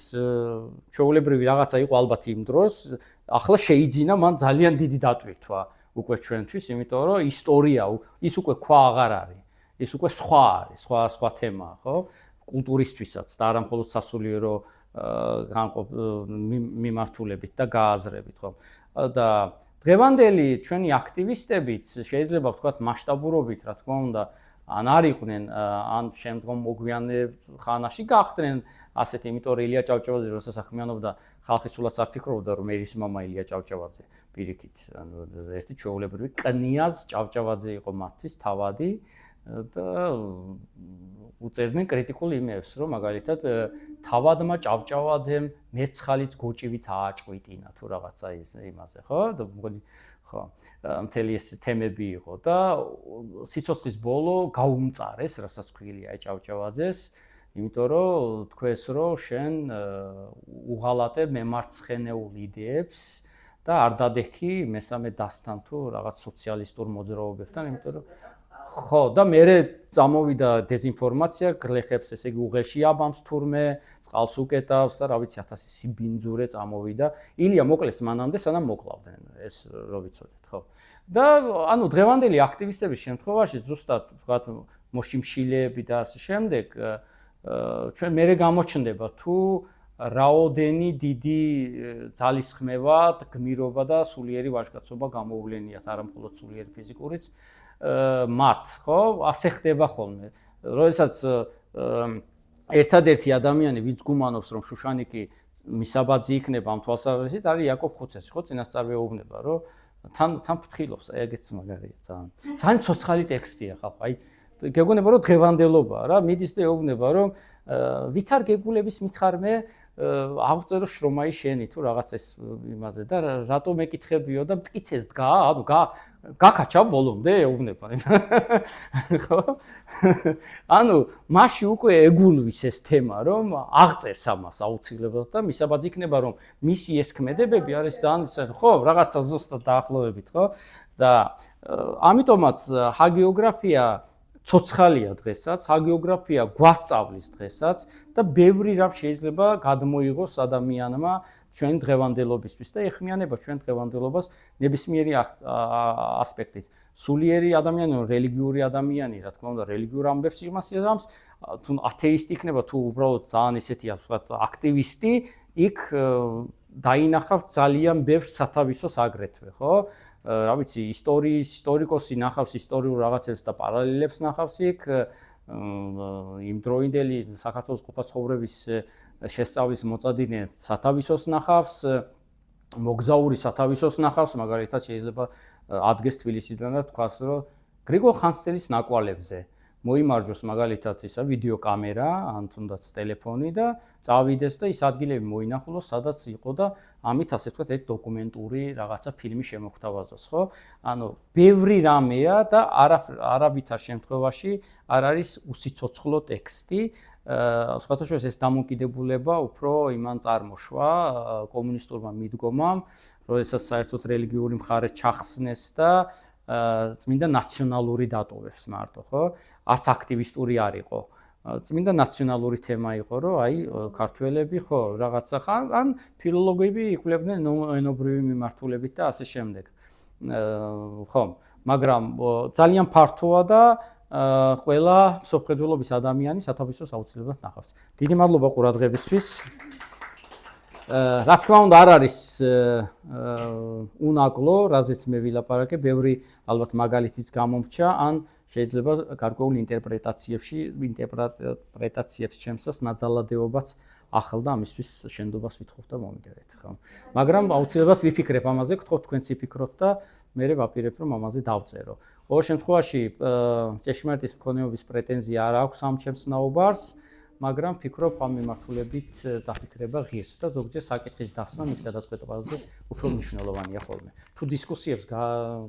ჩვეულებრივი რაღაცა იყო ალბათ იმ დროს, ახლა შეიძინა მან ძალიან დიდი დატვირთვა უკვე ჩვენთვის, იმიტომ რომ ისტორია ის უკვე ქვა აღარ არის. ის უკვე სხვა არის, სხვა თემაა, ხო? კულტურისთვისაც და არა მხოლოდ სასულიერო მიმართულებით და გააზრებით, ხო? და დღევანდელი ჩვენი აქტივისტებიც შეიძლება ვთქვათ მასშტაბურობით, რა თქმა უნდა, ან არ იყვნენ, ან შემდგომ მოგვიანებ ხანაში გახდნენ ასეთი, იმიტომ რომ ილია ჭავჭავაძე როცა საქმიანობდა ხალხი სულაც არ ფიქრობდა, რომ მერის მამა ილია ჭავჭავაძე პირიქით, ანუ ერთი ჩვეულებრივი კნიაზ ჭავჭავაძე იყო მათთვის თავადი და უწერდნენ კრიტიკულ იმებს, რომ მაგალითად თავადმა ჭავჭავაძემ მერცხალიც გოჭივით ააჭყვიტინა თუ რაღაცა იმაზე, ხო? და ხო, მთელი ეს თემები იყო და სიცოცხლის ბოლო გაუმწარეს, რასაც ქვილია ჭავჭავაძეს, იმიტომ რომ თქვეს, რომ შენ უღალატებ მემარცხენეულ იდეებს და არ დადექი მესამე დასთან თუ რაღაც სოციალისტურ მოძრაობებთან, იმიტომ რომ ხო და მერე წამოვიდა დეზინფორმაცია, გლეხებს ესე იგი უღელში აბამს თურმე, წყალს უკეტავს და რა ვიცი 1000 სიბინძურე წამოვიდა. ილია მოკლეს მანამდე, სანამ მოკლავდნენ, ეს რო ვიცოდეთ, ხო. და ანუ დღევანდელი აქტივისტების შემთხვევაში ზუსტად ვთქვათ მოშიმშილეები და ასე შემდეგ ჩვენ მერე გამოჩნდება თუ რაოდენი დიდი ძალისხმევა, გმირობა და სულიერი ვაჟკაცობა გამოუვლენიათ, არა მხოლოდ სულიერი ფიზიკურიც მათ, ხო? ასე ხდება ხოლმე. როდესაც ერთადერთი ადამიანი, ვინც გუმანობს, რომ შუშანიკი მისაბაძი იქნება ამ თვალსაზრისით, არის იაკობ ხუცესი, ხო? წინასწარმეუბნება, რომ თან ფთხილობს, აი ეგეც მაგარია ძალიან. ძალიან ცოცხალი ტექსტია ხალხო, აი გეგონება რომ დღევანდელობაა რა, მიდის და ეუბნება რომ ვით არ გეგულების მითხარმე აღწერო შრომայի შენი თუ რაღაც ეს იმაზე და რატომ ეკითხებიო და მტკიცეს დგა, ანუ გაკაჩა ბოლომდე ეუბნება. ხო? ანუ მასში უკვე ეგულვის ეს თემა რომ აღწერს ამას აუცილებლად და მისაბაძი იქნება რომ მისი ეს ქმედებები არის ძალიან ხო, რაღაცა ზუსტად დაახლოებით, ხო? და ამიტომაც ჰაგიოგრაფია ცოცხალია დღესაც, ჰაგიოგრაფია გვასწავლის დღესაც და ბევრი რამ შეიძლება გადმოიღოს ადამიანმა ჩვენ დღევანდელობისთვის და ეხმიანება ჩვენ დღევანდელობას ნებისმიერი ასპექტით. სულიერი ადამიანი, რელიგიური ადამიანი, რა თქმა უნდა, რელიგიურ ამბებს იმას იღამს, თუ ათეისტი იქნება, თუ უბრალოდ ძალიან ესეთია, ვთქვათ, აქტივისტი, იქ დაინახავს ძალიან ბევრ სათავისოს აგრეთვე, ხო? რა ვიცი, ისტორიკოსი ნახავს ისტორიულ რაღაცებს და პარალელებს ნახავს იქ, იმდროინდელი საქართველოს ყოფაცხოვრების შესწავლის მოწადინე სათავისოს ნახავს, მოგზაური სათავისოს ნახავს, მაგალითად შეიძლება ადგეს თბილისიდან და თქვას, რომ გრიგოლ ხანძთელის ნაკვალებზე მოიმარჯოს მაგალითად ისა ვიდეო კამერა, ან თუნდაც ტელეფონი და წავიდეს და ის ადგილები მოინახულოს, სადაც იყო და ამით ასე ვთქვათ, ერთ დოკუმენტური რაღაცა ფილმი შემოგთავაზოს, ხო? ანუ ბევრი რამეა და არავითარ შემთხვევაში არ არის უსიცოცხლო ტექსტი. სხვათა შორის ეს დამოკიდებულება უფრო იმან წარმოშვა კომუნისტურმა მიდგომამ, როდესაც საერთოდ რელიგიური მხარე ჩახსნეს და წმინდა ნაციონალური დატოვებს მარტო, ხო? არც აქტივისტური არ იყო. წმინდა ნაციონალური თემა იყო, რომ აი ქართველები ხო, რაღაცა ან ფილოლოგები იკვლევდნენ ენობრივი მიმართულებით და ასე შემდეგ. ხო, მაგრამ ძალიან ფართოა და ყველა სოფხედველობის ადამიანი სათავისოს აუცილებლად ნახავს. დიდი მადლობა ყურადღებისთვის. რა თქმა უნდა არ არის უნაკლო, რაზეც მე ვილაპარაკე, ბევრი ალბათ მაგალითიც გამომრჩა, ან შეიძლება გარკვეულ ინტერპრეტაციებს ჩემსას ნაძალადეობაც ახალ და ამისთვის შენდობას ვითხოვთ და მომიდევეთ, ხო? მაგრამ აუცილებლად ვიფიქრებ ამაზე, გთხოვთ თქვენც იფიქროთ და მე ვაპირებ რომ ამაზე დავწერო. ყოველ შემთხვევაში ჭეშმარიტის მქონეობის პრეტენზია არ აქვს ამ ჩემს ნაუბარს, მაგრამ ფიქრობ ამ მიმართულებით დაფიქრება ღირს და ზოგჯერ საკითხის დასმა მის გადაწყვეტაზე უფრო მნიშვნელოვანია ხოლმე. თუ დისკუსიებს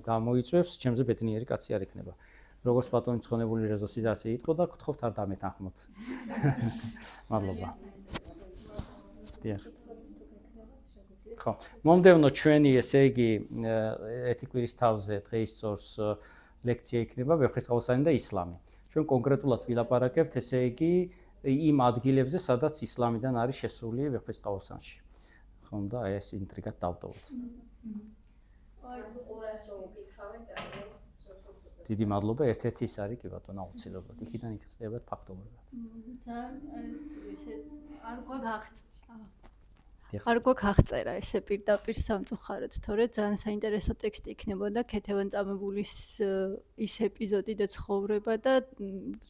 გამოიწვევს, ჩემზე ბედნიერი კაცი არ იქნება. როგორც ბატონი ცხონებული რეზოსიც ასე იყო და გთხოვთ არ დამეთანხმოთ. მადლობა. დიახ. ხო, მომდევნო ჩვენი ესე იგი ერთი კვირის თავზე დღეისწორს ლექცია იქნება ვეფხისტყაოსანი და ისლამი. ჩვენ კონკრეტულად ვილაპარაკებთ ესე იგი იმ ადგილებზე, სადაც ისლამიდან არის შესული ვეფხისტყაოსანში. ხო და აი ეს ინტრიგად დავტოვოთ. დიდი მადლობა, ერთ-ერთი ის არის კი ბატონო აუცილებლად. იქიდან იხსნებათ ფაქტობრივად. არ გვაქვს აღწერა ესე პირდაპირ სამწუხაროდ, თორე ძალიან საინტერესო ტექსტი იქნებოდა ქეთევან წამებულის ის ეპიზოდი და ცხოვრება და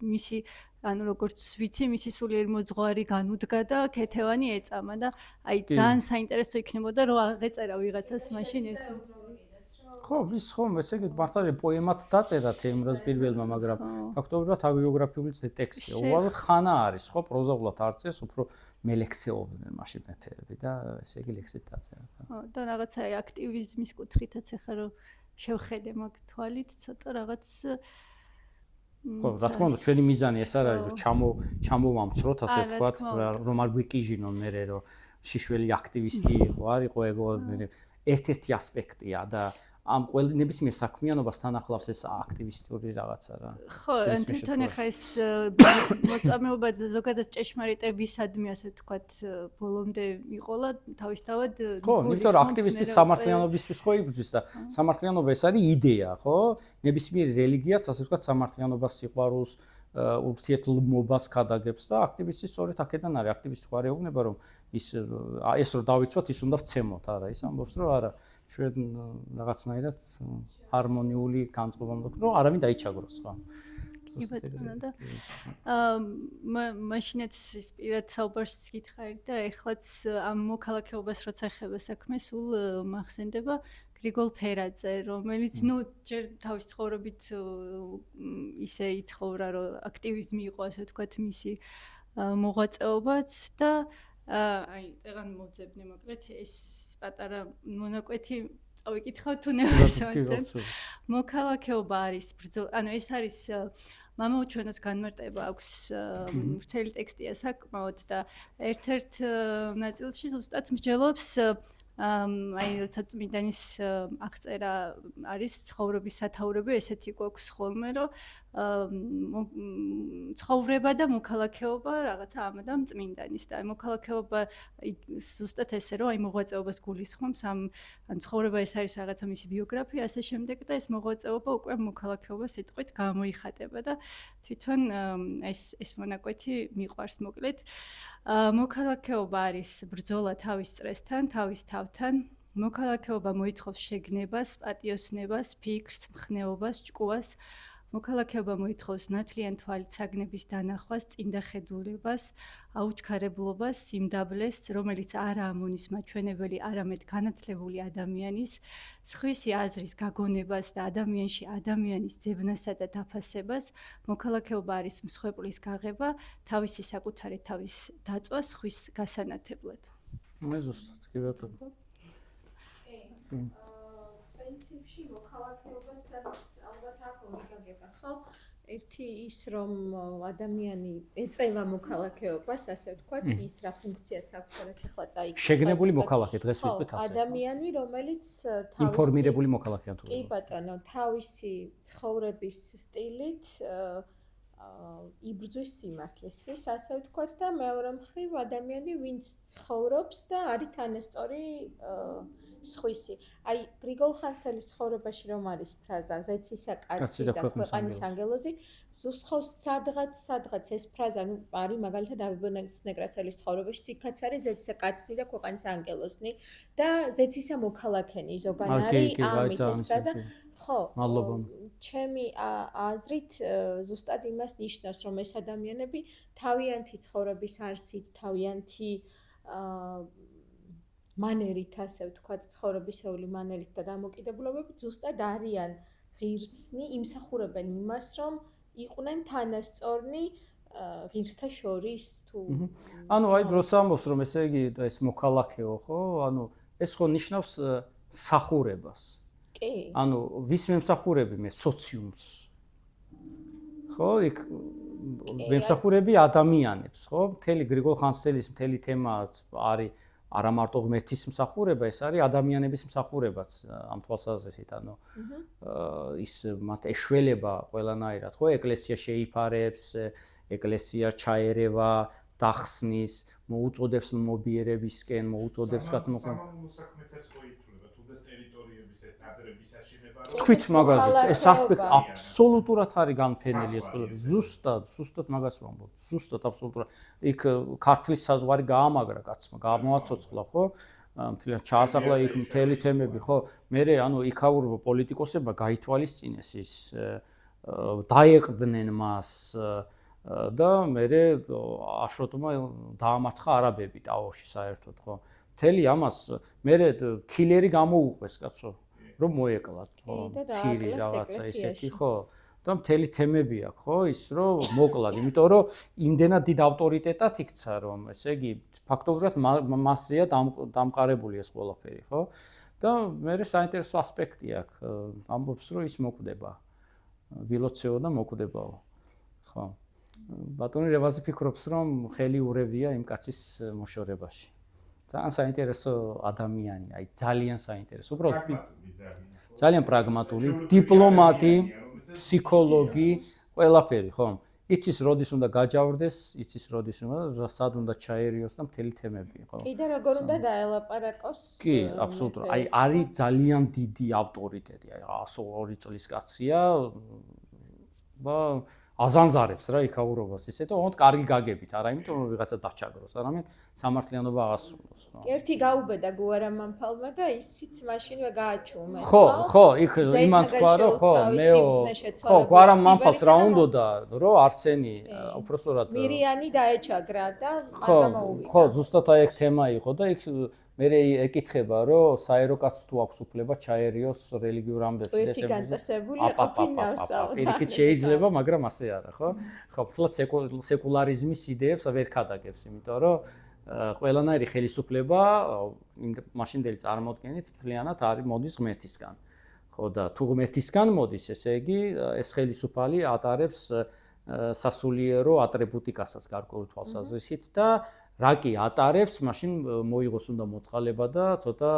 მისი ანუ როგორც ვიცი, მისი სულიერი მოძღვარი განუდგა და ქეთევანი ეწამა და აი ძალიან საინტერესო იქნებოდა რომ აღეწერა ვიღაცას მაშინ ეს ხო, ის ხომ, ესე იგი მართალია პოემად დაწერა თეიმურაზ პირველმა, მაგრამ ფაქტობრივად ჰაგიოგრაფიული ტექსტია. უბრალოდ ხანა არის, ხო, პროზაულად არ წერს, უფრო მელექსეობდნენ მაშინ მეთეები და ესე იგი ლექსით დაწერა. ხო, და რაღაცა აქტივიზმის კუთხითაც ახლა რომ შევხედე მაგ თვალით, ცოტა რაღაც ხო, რა თქმა უნდა, ჩვენი მიზანი ეს არ არის, რომ ჩამოვამცროთ, ასე ვთქვათ, რომ არ გვიკიჟინონ მერე, რომ შიშველი აქტივისტი იყო, არ იყო ეგო ერთ-ერთი ასპექტია და ამ ყველა ნებისმიერ საქმიანობასთან ახლავს ეს აქტივისტური რაღაცა რა. ხო, თვითონ ახლა ეს მოწამეობა ზოგადად ჭეშმარიტებისადმი ასე ვთქვათ, ბოლომდე იყოლა თავისთავად ხო, იმიტომ რომ აქტივისტის სამართლიანობისთვის ხო იბრძვის და სამართლიანობა ეს არის იდეა, ხო? ნებისმიერი რელიგიაც ასე ვთქვათ სამართლიანობას სიყვარულს ურთიერთობებას ქადაგებს და აქტივისტი სწორედ აქედან არის. აქტივისტი ხო არ ეუბნება რომ ეს რომ დავიცვათ, ის უნდა ვცემოთ, არა, ის ამბობს რომ არა ჩვენ რაღაცნაირად ჰარმონიული განწყობა უნდა რომ არავინ დაიჩაგროს ხო. კი ბატონო და მაშინაც ის პირად საუბარს გითხარი და ეხლაც ამ მოქალაქეობას როცა ეხება საქმე სულ მახსენდება გრიგოლ ფერაძე, რომელიც ნუ ჯერ თავის ცხოვრობით ისე იცხოვრა რომ აქტივიზმი იყო ასე ვთქვათ მისი მოღვაწეობაც და აი წეგან მოძებნე მოკლედ ეს პატარა მონაკვეთი წავიკითხავ თუ ნებისმიერ მოქალაქეობა არის ანუ ეს არის მამაო ჩვენოს განმარტება აქვს ვრცელი ტექსტია საკმაოდ და ერთ-ერთ ნაწილში ზუსტად მსჯელობს აი როცა წმინდანის აღწერა არის ცხოვრების სათაურები ესეთი გვაქვს ხოლმე რომ ცხოვრება და მოქალაქეობა რაღაცა ამადამ წმინდანის და მოქალაქეობა ზუსტად ესე რომ აი მოღვაწეობას გულისხმობს ამ ცხოვრება ეს არის რაღაცა მისი ბიოგრაფია ასე შემდეგ და ეს მოღვაწეობა უკვე მოქალაქეობა სიტყვით გამოიხატება და თვითონ ეს მონაკვეთი მიყვარს მოკლედ მოქალაქეობა არის ბრძოლა თავის წრესთან, თავის თავთან. მოქალაქეობა მოითხოვს შეგნებას, პატიოსნებას, ფიქრს, მხნეობას, ჭკუას. მოქალაქეობა მოითხოვს ნათლიან თვალით საგნების დანახვას, წინდახედულებას, აუჩქარებლობას, სიმდაბლეს, რომელიც არა ამონის მაჩვენებელი, არამედ განათლებული ადამიანის, სხვისი აზრის გაგონებას და ადამიანში ადამიანის ძებნასა და დაფასებას. მოქალაქეობა არის მსხვერპლის გაღება, თავისი საკუთარი თავის დაწვა სხვის გასანათებლად. მე ზუსტად კი ბატონო. პრინციპში მოქალაქეობასაც ალბათ აქ ორი გაგება ხო? ერთი ის რომ ადამიანი ეწევა მოქალაქეობას, ასე ვთქვათ, ის რა ფუნქციაც აქვს, რაც ახლა წაიკითხა. შეგნებული მოქალაქე დღეს ვიტყვით ასე. ადამიანი, რომელიც თავისი ინფორმირებული მოქალაქეა თუ. კი ბატონო, თავისი ცხოვრების სტილით იბრძვის სიმართლისთვის, ასე ვთქვათ და მეორე მხრივ ადამიანი, ვინც ცხოვრობს და არის თანასწორი სხვისი. აი გრიგოლ ხანძთელის ცხოვრებაში რომ არის ფრაზა ზეცისა კაცი და ქვეყანის ანგელოზი, ზუსტად სადღაც ეს ფრაზა, ну, არის მაგალითად დავიბონეთ ნეგრასელის ცხოვრებაში, იქაც არის ზეცისა კაცნი და ქვეყანის ანგელოზნი და ზეცისა მოქალაქენი ზოგან არის ამით ეს ფრაზა. ხო, მადლობა. ჩემი აზრით ზუსტად იმას ნიშნავს, რომ ეს ადამიანები თავიანთი ცხოვრების არსით, თავიანთი მანერით, ასე ვთქვათ, ცხოვრებისეული მანერით და დამოკიდებულებით ზუსტად არიან ღირსნი, იმსახურებენ იმას, რომ იყვნენ თანასწორნი ღირსთა შორის თუ ანუ აი როცა ამბობს რომ ესე იგი ეს მოქალაქეო, ხო? ანუ ეს ხო ნიშნავს მსახურებას. კი. ანუ ვის მემსახურები მე სოციუმს. ხო, იქ მემსახურები ადამიანებს, ხო? მთელი გრიგოლ ხანძთელის მთელი თემა არის არა მარტო ღმერთის მსახურება, ეს არის ადამიანების მსახურებაც ამ თვალსაზრისით, ანუ ის მათ ეშველება ყველანაირად, ხო, ეკლესია შეიფარებს, ეკლესია ჩაერევა, დახსნის, მოუწოდებს მობიერებისკენ, მოუწოდებს კაცმოქმედებს. სამამულო საქმეთაც ხო ითვლება, თუნდაც ტერიტორიების ეს დაძრების აშენება თქვით მაგაზეც ეს ასპექტი აბსოლუტურად არის განფენილი ეს ყველა ზუსტად მაგას ვამბობ ზუსტად აბსოლუტურად იქ ქართლის საზღვარი გაამაგრა კაცმა გამოაცოცხლა ხო მთლიანად ჩაასახლა იქ მთელი თემები ხო მე ანუ იქაურ პოლიტიკოსებმა გაითვალისწინეს ის დაეყრდნენ მას და მე აშოტმა დაამარცხა არაბები ტაოში საერთოდ ხო მთელი ამას მე კილერი გამოუყვეს კაცო რომ მოეკლათ ხო ცირი რაღაცა ესეთი ხო და მთელი თემები აქვს ხო ის რომ მოკლად იმიტომ რომ იმდენად დიდ ავტორიტეტად იქცა რომ ესე იგი ფაქტობრივად მასზეა დამყარებული ეს ყველაფერი ხო და მე საინტერესო ასპექტი აქვს ამბობს რომ ის მოკვდება ვილოცეო და მოკვდებაო ხო ბატონი რევაზი ფიქრობს რომ ხელი ურევია იმ კაცის მოშორებაში ძალიან საინტერესო ადამიანი აი ძალიან საინტერესო უბრალოდ ძალიან პრაგმატული დიპლომატი ფსიქოლოგი ყველაფერი ხო იცის როდის უნდა გაჯავრდეს იცის როდის უნდა სად უნდა ჩაერიოს და მთელი თემები ხო კიდე როგორ უნდა დაელაპარაკოს კი აბსოლუტურად აი არის ძალიან დიდი ავტორიტეტი აი 102 წლის კაცია და აზანზარებს რა იქაურობას ისე და ოღონდ კარგი გაგებით არა იმიტომ რომ ვიღაცა დაჩაგროს არამედ სამართლიანობა აღასრულოს ხო ერთი გაუბედა გუარამ მამფალმა და ისიც მაშინვე გააჩუმეს ხო იქ იმან თქვა რომ ხო მეო ხო გუარამ მამფალს რა უნდოდა რომ არსენი უпростоრად მირიანი დაეჩაგრა და მაგამოვიდა ხო ზუსტად აი ეგ თემა იყო და იქ მე ეკითხება რომ საერო კაცს თუ აქვს უფლება ჩაერიოს რელიგიურ ამბებში და ერთი განწესებული ოპინიასაო პირიქით შეიძლება მაგრამ ასე არა ხო ხო ფლად სეკულარიზმის იდეებს ვერ ქადაგებს იმიტომ რომ ყველანაირი ხელისუფლება მაშინდელი წარმოდგენით მთლიანად არის მოდის ღმერთისგან ხო და თუ ღმერთისგან მოდის ესე იგი ეს ხელისუფალი ატარებს სასულიერო ატრიბუტიკასაც გარკვეული თვალსაზრისით და რა კი ატარებს, მაშინ მოიღოს უნდა მოწყალება და ცოტა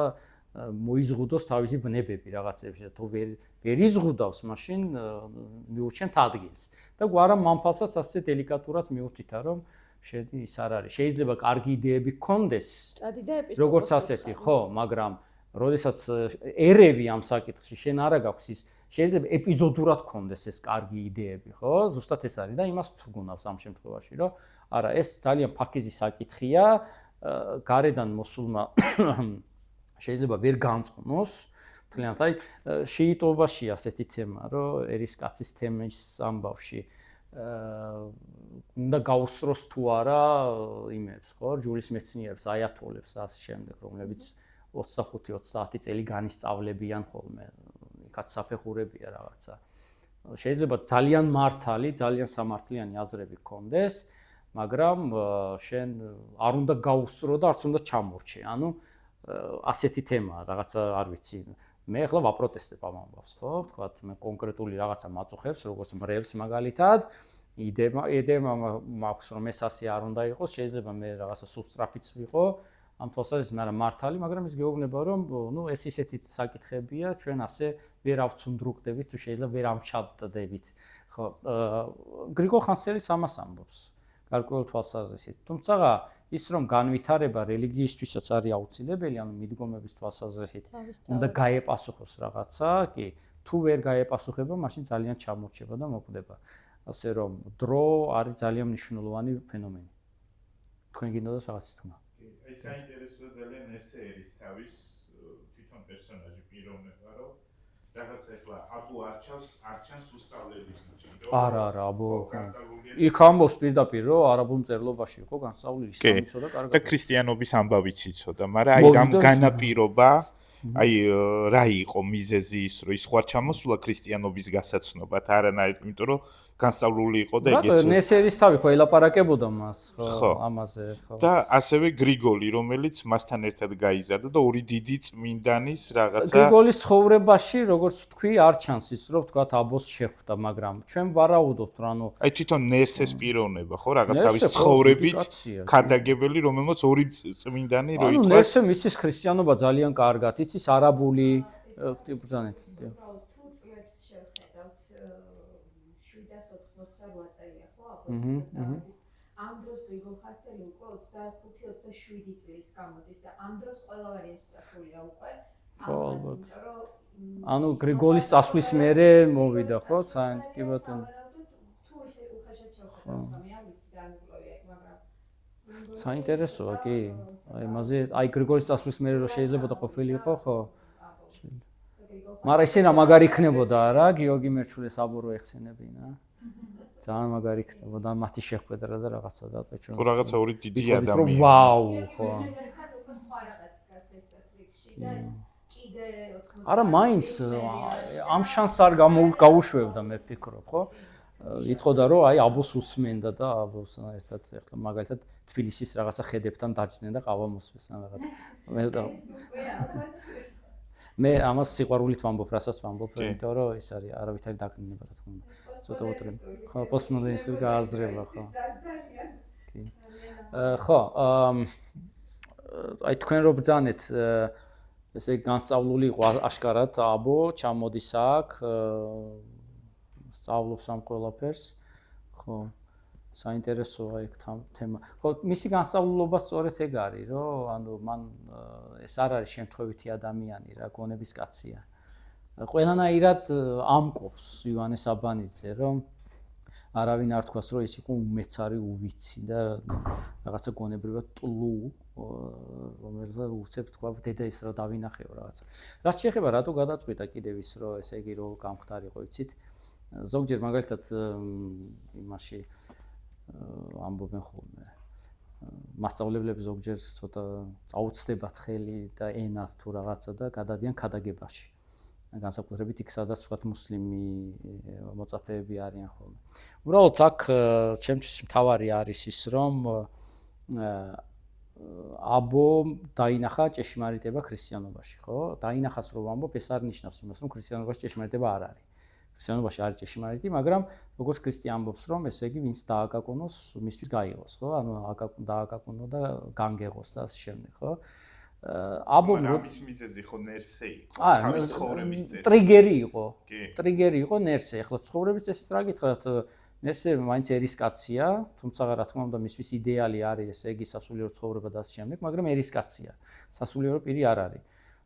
მოიზღუდოს თავისი ბნებები რაღაცებში და თუ ვერ იზღუდავს, მაშინ მიურჩენთ ადგილს. და გვარა მამფალსაც ასე დელიკატურად მიუთითა, რომ შედი ის არ არის. შეიძლება კარგი იდეები გქონდეს. როგორც ასეთი, ხო, მაგრამ როდესაც ერევი ამ საკითხში შენ არა გაქვს ის შეიძლება ეპიზოდურად გქონდეს ეს კარგი იდეები, ხო? ზუსტად ეს არის და იმას თრგუნავს ამ შემთხვევაში, რომ არა, ეს ძალიან ფაქიზი საკითხია, გარედან მოსულმა შეიძლება ვერ განწყნოს, თლიანად აი შეიტოვაში ასეთი თემა, რომ ერისკაცის თემის ამბავში უნდა გაუსწროს თუ არა იმებს, ხო? ჯურის მეცნიერებს, აიათოლებს და ასე შემდეგ, რომლებიც 25-30 წელი განისწავლებიან ხოლმე. კაც საფეხურებია რაღაცა. შეიძლება ძალიან მართალი, ძალიან სამართლიანი აზრები გქონდეს, მაგრამ შენ არ უნდა გაუსწრო და არც უნდა ჩამორჩე. ანუ ასეთი თემაა, რაღაცა არ ვიცი. მე ახლა ვაპროტესტებ ამ ამბავს, ხო? ვთქვათ, მე კონკრეტული რაღაცა მაწუხებს, როგორც მრევლს მაგალითად, იდემა მაქვს, რომ ეს ასე არ უნდა იყოს, შეიძლება მე რაღაცა სუსტრაფიც ვიყო. ამ თვალსაზრისით მაგრამ მართალი, მაგრამ ის გეუბნება რომ ნუ ეს ისეთი საკითხებია, ჩვენ ასე ვერ ავცუნდრუგდებით, თუ შეიძლება ვერ ამჩავდებით. ხო, გრიგოლ ხანძთელის ამას ამბობს. გარკვეული თვალსაზრისით. თუმცა ის რომ განვითარება რელიგიისთვისაც არის აუცილებელი, ანუ მიდგომების თვალსაზრისით, უნდა გაეპასუხოს რაღაცა, კი, თუ ვერ გაეპასუხება, მაშინ ძალიან ჩამორჩება და მოკვდება. ასე რომ დრო არის ძალიან მნიშვნელოვანი ფენომენი. თქვენ გინდოდათ რაღაცის თქმა? ეს საინტერესოა ძალიან ესე ერის თავის თვითონ პერსონაჟი პიროვნება რომ რაღაც ახლა აბუ არჩანს უსწავლელი ბიჭი არა აბუ იქ ამბობს პირდაპირ რომ არაბულ მწერლობაში იყო განსწავლილი ისლამი ცოტა კარგად და ქრისტიანობის ამბავიც იცოდა მაგრამ აი რამ განაპირობა აი რა იყო მიზეზი ის რომ ის ხوار ჩამოსულა ქრისტიანობის გასაცნობად არანაირ იმიტომ რომ განსწავლული იყო და ეგეც ნესერის თავი ხო ელაპარაკებოდა მას ხო ამაზე ხო და ასევე გრიგოლი რომელიც მასთან ერთად გაიზარდა და ორი დიდი წმინდანის რაღაცა გრიგოლის ცხოვრებაში როგორც თქვი არ ჩანს ის რომ თქვა აბოს შეხვდა მაგრამ ჩვენ ვარაუდობთ რა ანუ აი თვითონ ნერსეს პიროვნება ხო რაღაც თავის ცხოვრებით ქადაგებელი რომელმაც ორი წმინდანი რო იტყვა ანუ ნერსე მისის ქრისტიანობა ძალიან კარგად იცის არაბული ბრძანეთ ამ დროს გრიგოლ ხანძთელი უკვე 25-27 წლის გამოდის და ამ დროს ყველა ვარიანტი წასულია უკვე. ხო, ალბათ. რომ ანუ გრიგოლის წასვლის მერე მოვიდა ხო საერთოდ კი ბატონო თუ ისე უხეშად შევხედავ მე არ ვიცი განმკლოვია ეგ მაგრამ საინტერესოა კი აი მასე აი გრიგოლის წასვლის მერე რომ შეიძლება და ყოფილიყო ხო მაგრამ ისე რა მაგარი იქნებოდა რა გიორგი მერჩულეს აბურო ეხსენებინა ძალიან მაგარი იქნებოდა მათი შეხვედრა და რაღაცა და ჩვენ ხო რაღაცა ორი დიდი ადამიანი ვაუ ხო სხვა რაღაც დგას ეს რიგში და კიდე 80 არა მაინც ამ შანსს არ გაუშვებდა მე ფიქრობ ხო ითხოვდა რომ აი აბოს უსმენდა და აბოსთან ერთად ახლა მაგალითად თბილისის რაღაცა ხედებთან დაჯდნენ და ყავა მოსვეს ან რაღაცა მე ამას სიყვარულით ვამბობ რასაც ვამბობ იმიტომ რომ ეს არის არავითარი დაკნინება რა თქმა უნდა ცოტა უტრე ხო პოსტმოდერნისტული გააზრება ხო კი ხო აი თქვენ რო ბრძანეთ ესე განსწავლული იყო აშკარად აბო ჩამოდის აქ სწავლობს ამ ყველაფერს ხო საინტერესოა ეგ თემა ხო მისი განსწავლულობა სწორედ ეგ არის რომ ანუ მან ეს არ არის შემთხვევითი ადამიანი რა გონების კაცია ყველანაირად ამკობს იოანეს აბანიძე რომ არავინ არ თქვას რომ ის იყო უმეცარი უვიცი და რაღაცა გონებრივად ტლუ რომელსაც უცებ თქვა დედა ის რა დავინახეო რაღაცა რაც შეეხება რატო გადაწყვიტა კიდევ ის რომ ესე იგი რომ გამხდარიყო იცით ზოგჯერ მაგალითად იმაში ამბობენ ხოლმე მასწავლებლები ზოგჯერ ცოტა წაუცდებათ ხელი და ენა თუ რაღაცა და გადადიან ქადაგებაში განსაკუთრებით იქ სადაც ვთქვათ მუსლიმი მოწაფეები არიან ხოლმე უბრალოდ აქ ჩემთვის მთავარი არის ის რომ აბო დაინახა ჭეშმარიტება ქრისტიანობაში ხო დაინახას რომ ამბობ ეს არ ნიშნავს იმას რომ ქრისტიანობაში ჭეშმარიტება არ არის ქრისტიანობაში არის ჭეშმარიტი მაგრამ როგორც ქრისტე ამბობს რომ ესე იგი ვინც დააკაკუნოს მისთვის გაიღოს ხო ანუ დააკაკუნო და განგეღოს და ასე შემდეგ ხო აბო ამის მიზეზი ხო ნერსე იყო თავის ცხოვრების წესი ტრიგერი იყო ნერსე ახლა ცხოვრების წესით რა გითხრათ ნერსე მაინც ერისკაცია თუმცა რა თქმა უნდა მისთვის იდეალი არის ესე იგი სასულიერო ცხოვრება და ასე შემდეგ მაგრამ ერისკაცია სასულიერო პირი არ არის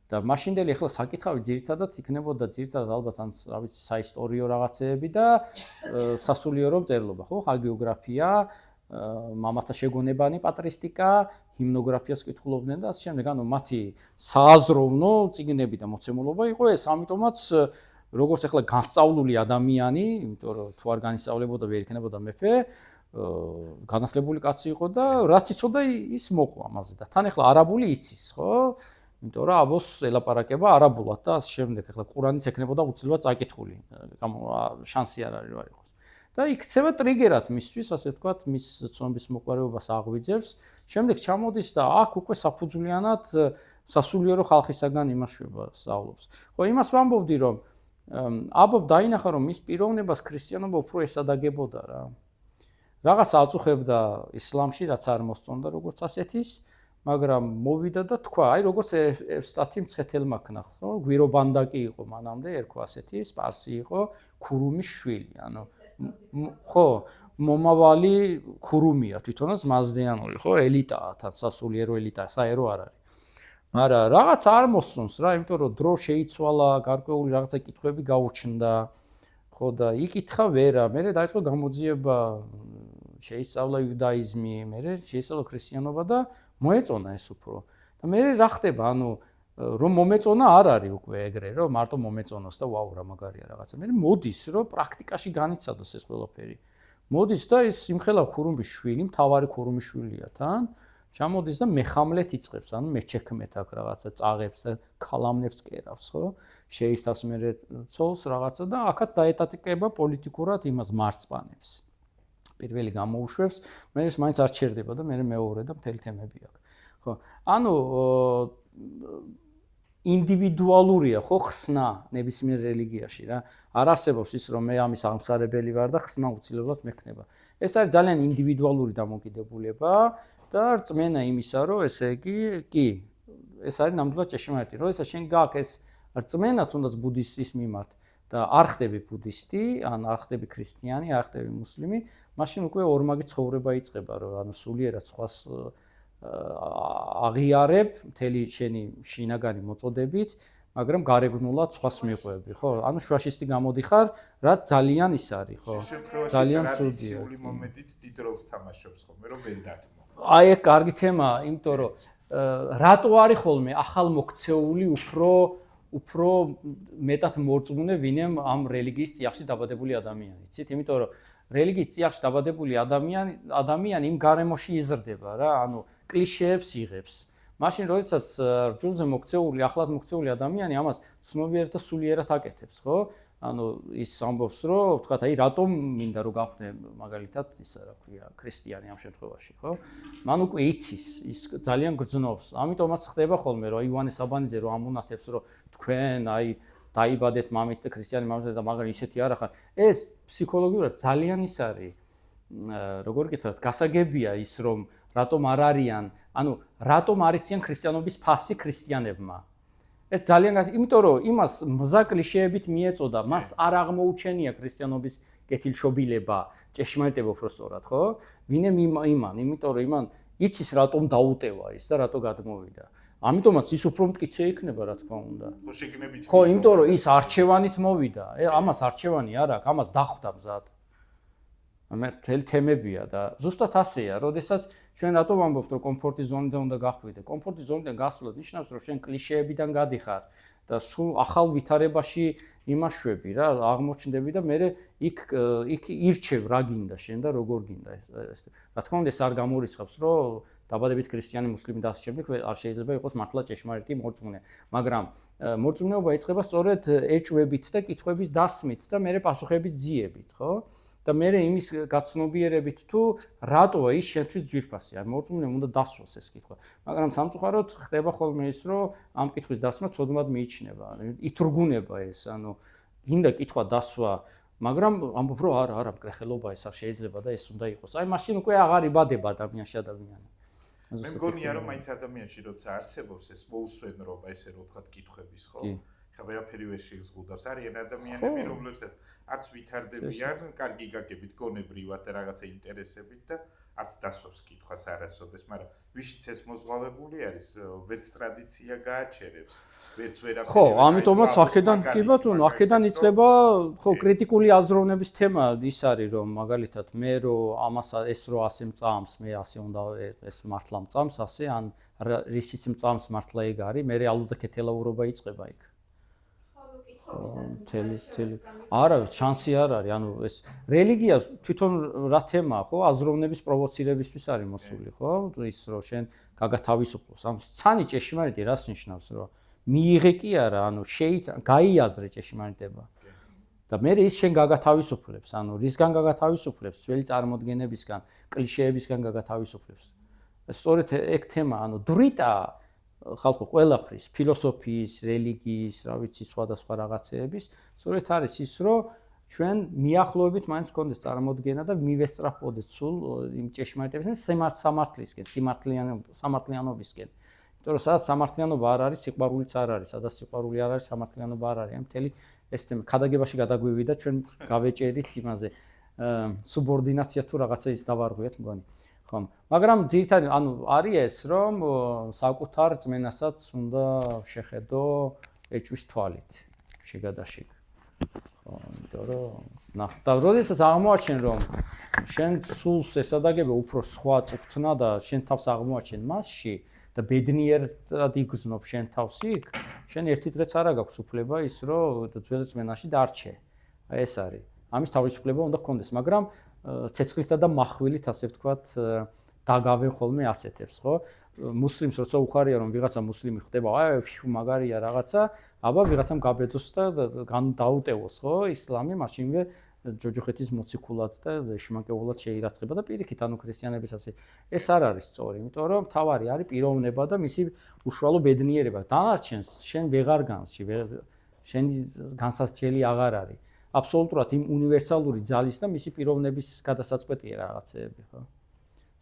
და მაშინდელი ახლა საკითხავი ძირითადად იქნებოდა ძირითადად ალბათ ან რა ვიცი საისტორიო რაღაცეები და სასულიერო მწერლობა ხო ჰაგიოგრაფია მამათა შეგონებანი პატრისტიკა ჰიმნოგრაფიას კითხულობდნენ და ასე შემდეგ ანუ მათი სააზროვნო წიგნები და მოცემულობა იყო ეს ამიტომაც როგორც ახლა განსწავლული ადამიანი იმიტომ რომ თუ არ განისწავლებოდა ვერ იქნებოდა მეფე განათლებული კაცი იყო და რაც იცოდა ის მოყვა ამაზე და თან ახლა არაბული იცის ხო იმიტომ რომ აბოს ელაპარაკება არაბულად და ასე შემდეგ ახლა ყურანიც ექნებოდა უცილებლად წაკითხული შანსი არ არის რა იყოს და იქცევა ტრიგერად მისთვის ასე ვთქვათ მის ცნობის მოყარეობას აღვიძებს შემდეგ ჩამოდის და აქ უკვე საფუძვლიანად სასულიერო ხალხისაგან იმაშვება სწავლობს ხო იმას ვამბობდი რომ აბობ დაინახა რომ მის პიროვნებას ქრისტიანობა უფრო ესადაგებოდა რა რაღაც აწუხებდა ისლამში რაც არ მოსწონდა როგორც ასეთის მაგრამ მოვიდა და თქვა აი როგორც ევსტათი მცხეთელმაქნა ხო გვირობანდაკი იყო მანამდე ერქვა ასეთი სპარსი იყო ქურუმის შვილი ანუ ხო მომავალი ქურუმია თვითონაც მაზდეანური ხო ელიტაა თან სასულიერო ელიტა საერო არ არის მაგრამ რაღაც არ მოსწონს რა იმიტომ რომ დრო შეიცვალა გარკვეული რაღაცა კითხვები გაუჩნდა ხო და იკითხა ვერა მე დაიწყო გამოძიება შეისწავლა იუდაიზმი მე შეისწავლა ქრისტიანობა და მოეწონა ეს უფრო და მე რა ხდება ანუ რომ მომეწონა არ არის უკვე ეგრე რომ მარტო მომეწონოს და ვაუ რა მაგარია რაღაცა მე მოდის რომ პრაქტიკაში განიცადოს ეს ყველაფერი მოდის და ის იმხელა ქურუმის შვილი მთავარი ქურუმის შვილია თან ჩამოდის და მეხამლეთ იწყებს ანუ მეჩექმეთ აქ რაღაცა წაღებს და ქალამნებს კერავს ხო შეიცავს მე ცოლს რაღაცა და აქაც დაეტატიკება პოლიტიკურად იმას მარცხანებს პირველი გამოუშვებს მე ეს მაინც არ ჩერდება და მე მეორე და მთელი თემები აქვს ხო ანუ ინდივიდუალურია ხო ხსნა ნებისმიერ რელიგიაში რა არ არსებობს ის რომ მე ამის აღმსარებელი ვარ და ხსნა უცილებლად მექნება ეს არის ძალიან ინდივიდუალური დამოკიდებულება და რწმენა იმისა რომ ესე იგი კი ეს არის ნამდვილად ჭეშმარიტი რომ ესა შენ გაქვს ეს რწმენა თუნდაც ბუდისტის მიმართ და არ ხდები ბუდისტი ან არ ხდები ქრისტიანი არ ხდები მუსლიმი მაშინ უკვე ორმაგი ცხოვრება იწყება რომ ანუ სულიერად სხვას აღიარებ მთელი შენი შინაგანი მოწოდებით მაგრამ გარეგნულად სხვას მიყვები, ხო? ანუ შუაშისტი გამოდიხარ, რაც ძალიან ის არის, ხო? ძალიან ცუდია. ტრადიციული მომენტიც დიდ როლს თამაშობს ხოლმე, რომ ვერ დათმო. აი ეგ კარგი თემაა, იმიტომ რომ რატო არის ხოლმე ახალმოქცეული უფრო მეტად მორწმუნე ვინმე ამ რელიგიის წიაღში დაბადებული ადამიანი, იცით? იმიტომ რომ რელიგიის წიაღში დაბადებული ადამიანი იმ გარემოში იზრდება რა, ანუ კლიშეებს იღებს. მაშინ როდესაც რჯულზე მოქცეული, ახლად მოქცეული ადამიანი ამას ცნობიერად და სულიერად აკეთებს, ხო? ანუ ის ამბობს, რომ თქვათ, აი რატომ მინდა რომ გავხდე მაგალითად ისა რა ქვია, ქრისტიანი ამ შემთხვევაში, ხო? მან უკვე იცის, ის ძალიან გრძნობს. ამიტომაც ხდება ხოლმე, რომ ივანე საბანიძე რომ ამონათებს, რომ თქვენ აი დაიბადეთ მამით და ქრისტიანი მამით და მაგრამ ისეთი არ ახარ. ეს ფსიქოლოგიურად ძალიან ის არის, როგორ გითხრათ, გასაგებია ის, რომ რატომ არ არიან, ანუ რატომ არიციან ქრისტიანობის ფასი ქრისტიანებმა. ეს ძალიან იმიტომ რომ იმას მზა კლიშეებით მიეწოდა, მას არ აღმოუჩენია ქრისტიანობის კეთილშობილება, ჭეშმარიტება უფრო სწორად, ხო? ვინემ იმიტომ რომ იმან იცის რატომ დაუტევა ის და რატო გადმოვიდა. ამიტომაც ის უფრო მტკიცე იქნება, რა თქმა უნდა. ხო, იმიტომ რომ ის არჩევანით მოვიდა. ამას არჩევანი არ აქვს, ამას დახვდა მზად. მთელი თემებია და ზუსტად ასეა, როდესაც ჩვენ რატომ ვამბობთ, რომ კომფორტის ზონიდან უნდა გახვიდე? კომფორტის ზონიდან გასვლა ნიშნავს, რომ შენ კლიშეებიდან გადიხარ და სულ ახალ ვითარებაში იმაშვები რა, აღმოჩნდები და მე იქ ირჩევ რა გინდა შენ და როგორ გინდა ეს. რა თქმა უნდა, ეს არ გამორიცხავს, რომ დაბადებით ქრისტიანი, მუსლიმი და ასე შემდეგ არ შეიძლება იყოს მართლა ჭეშმარიტი მორწმუნე, მაგრამ მორწმუნეობა იწყება სწორედ ეჭვებით და კითხვების დასმით და მე პასუხების ძიებით, ხო? და მე იმის გაცნობიერებით თუ რატოა ის შენთვის ძვირფასია, მორწმუნემ უნდა დასვას ეს კითხვა. მაგრამ სამწუხაროდ ხდება ხოლმე ის, რომ ამ კითხვის დასმა ცოდნად მიიჩნევა, ითრგუნება ეს, ანუ გინდა კითხვა დასვა, მაგრამ ამბობ რომ არა, მკრეხელობა ეს არ შეიძლება და ეს უნდა იყოს. აი მაშინ უკვე აღარ იბადება ადამიანი. მე მგონია რომ მაინც ადამიანში როცა არსებობს ეს მოუსვენრობა, ესე რომ ვთქვათ, კითხვების, ხო? ხა ვერაფერი ვერ შეიზღუდავს. არიან ადამიანები, რომლებსაც არც ვითარდებიან, კარგი გაგებით, გონებრივად და რაღაცა ინტერესებით და არც დასვავს კითხვას არასოდეს, მაგრამ ვიშიც ეს მოზღვავებული არის, ვერც ტრადიცია გააჩერებს, ვერც ვერაფერი. ხო, ამიტომაც აქედან კი ბატონო, აქედან იწყება ხო კრიტიკული აზროვნების თემა ის არის, რომ მაგალითად მე რომ ამას ეს რო ასე მწამს, მე ასე უნდა ეს მართლა მწამს, ასე ან რისიც მწამს მართლა ეგ არის, მე ალუდა კეთილაურობა იწყება იქ. არა, შანსი არ არის, ანუ ეს რელიგია თვითონ რა თემაა, ხო? აზროვნების პროვოცირებისთვის არის მოსული, ხო? ის რომ შენ გაგათავისუფლოს. ამ ცანი ჭეშმარიტი რას ნიშნავს, რომ მიიღე კი არა, ანუ გაიაზრე ჭეშმარიტება. და მე ის შენ გაგათავისუფლებს, ანუ რისგან გაგათავისუფლებს, ძველი წარმოდგენებისგან, კლიშეებისგან გაგათავისუფლებს. სწორედ ეგ თემა, ანუ დრიტა ხალხო ყველაფრის, ფილოსოფიის, რელიგიის, რა ვიცი, სხვადასხვა რაღაცეების, სწორედ არის ის, რომ ჩვენ მიახლოებით მაინც გქონდეს წარმოდგენა და მივესწრაფოდეთ სულ იმ ჭეშმარიტებისკენ, სამართლისკენ, სამართლიანობისკენ. იმიტომ რომ სადაც სამართლიანობა არ არის, სიყვარულიც არ არის, სადაც სიყვარული არ არის, სამართლიანობა არ არის. მთელი ეს თემა ქადაგებაში გადაგვივიდა, ჩვენ გავეჭერით იმაზე, სუბორდინაცია თუ რაღაცა ის დავარღვიეთ მგონი. ხომ, მაგრამ ძირითადად ანუ არის ეს, რომ საკუთარ წმენასაც უნდა შეხედო ეჭვის თვალით, შეგადაშიგ. ხო, იმიტომ რომ და როდესაც აღმოაჩენ, რომ შენ სულს ესადაგება უფრო სხვა წვრთნა და შენ თავს აღმოაჩენ მასში და ბედნიერად იგრძნობ შენ თავს იქ, შენ ერთი დღეც არ აქვს უფლება ის, რომ ძველ წმენაში დარჩე. აი ეს არის. ამის თავისუფლება უნდა გქონდეს, მაგრამ ცეცხლითა და מחვილით ასე ვთქვათ დაგავენ ხოლმე ასეთებს, ხო? მუსლიმს როცა უხარია რომ ვიღაცა მუსლიმი ხდება, აი მაგარია რაღაცა, აბა ვიღაცამ გაბედოს და დაუტევოს, ხო? ისლამი მაშინვე ჯოჯოხეთის მოციქულად და შიმაკეულად შეირაცხება და პირიქით ანუ ქრისტიანების ასე ეს არ არის სწორი, იმიტომ რომ თავარი არის პიროვნება და მისი უშუალო ბედნიერება. დანარჩენს შენ ვეღარ განსში, შენი განსასჯელი აღარ არის. აბსოლუტურად იმ უნივერსალური ძალის და მისი პიროვნების გადასაწყვეტია რაღაცეები, ხო?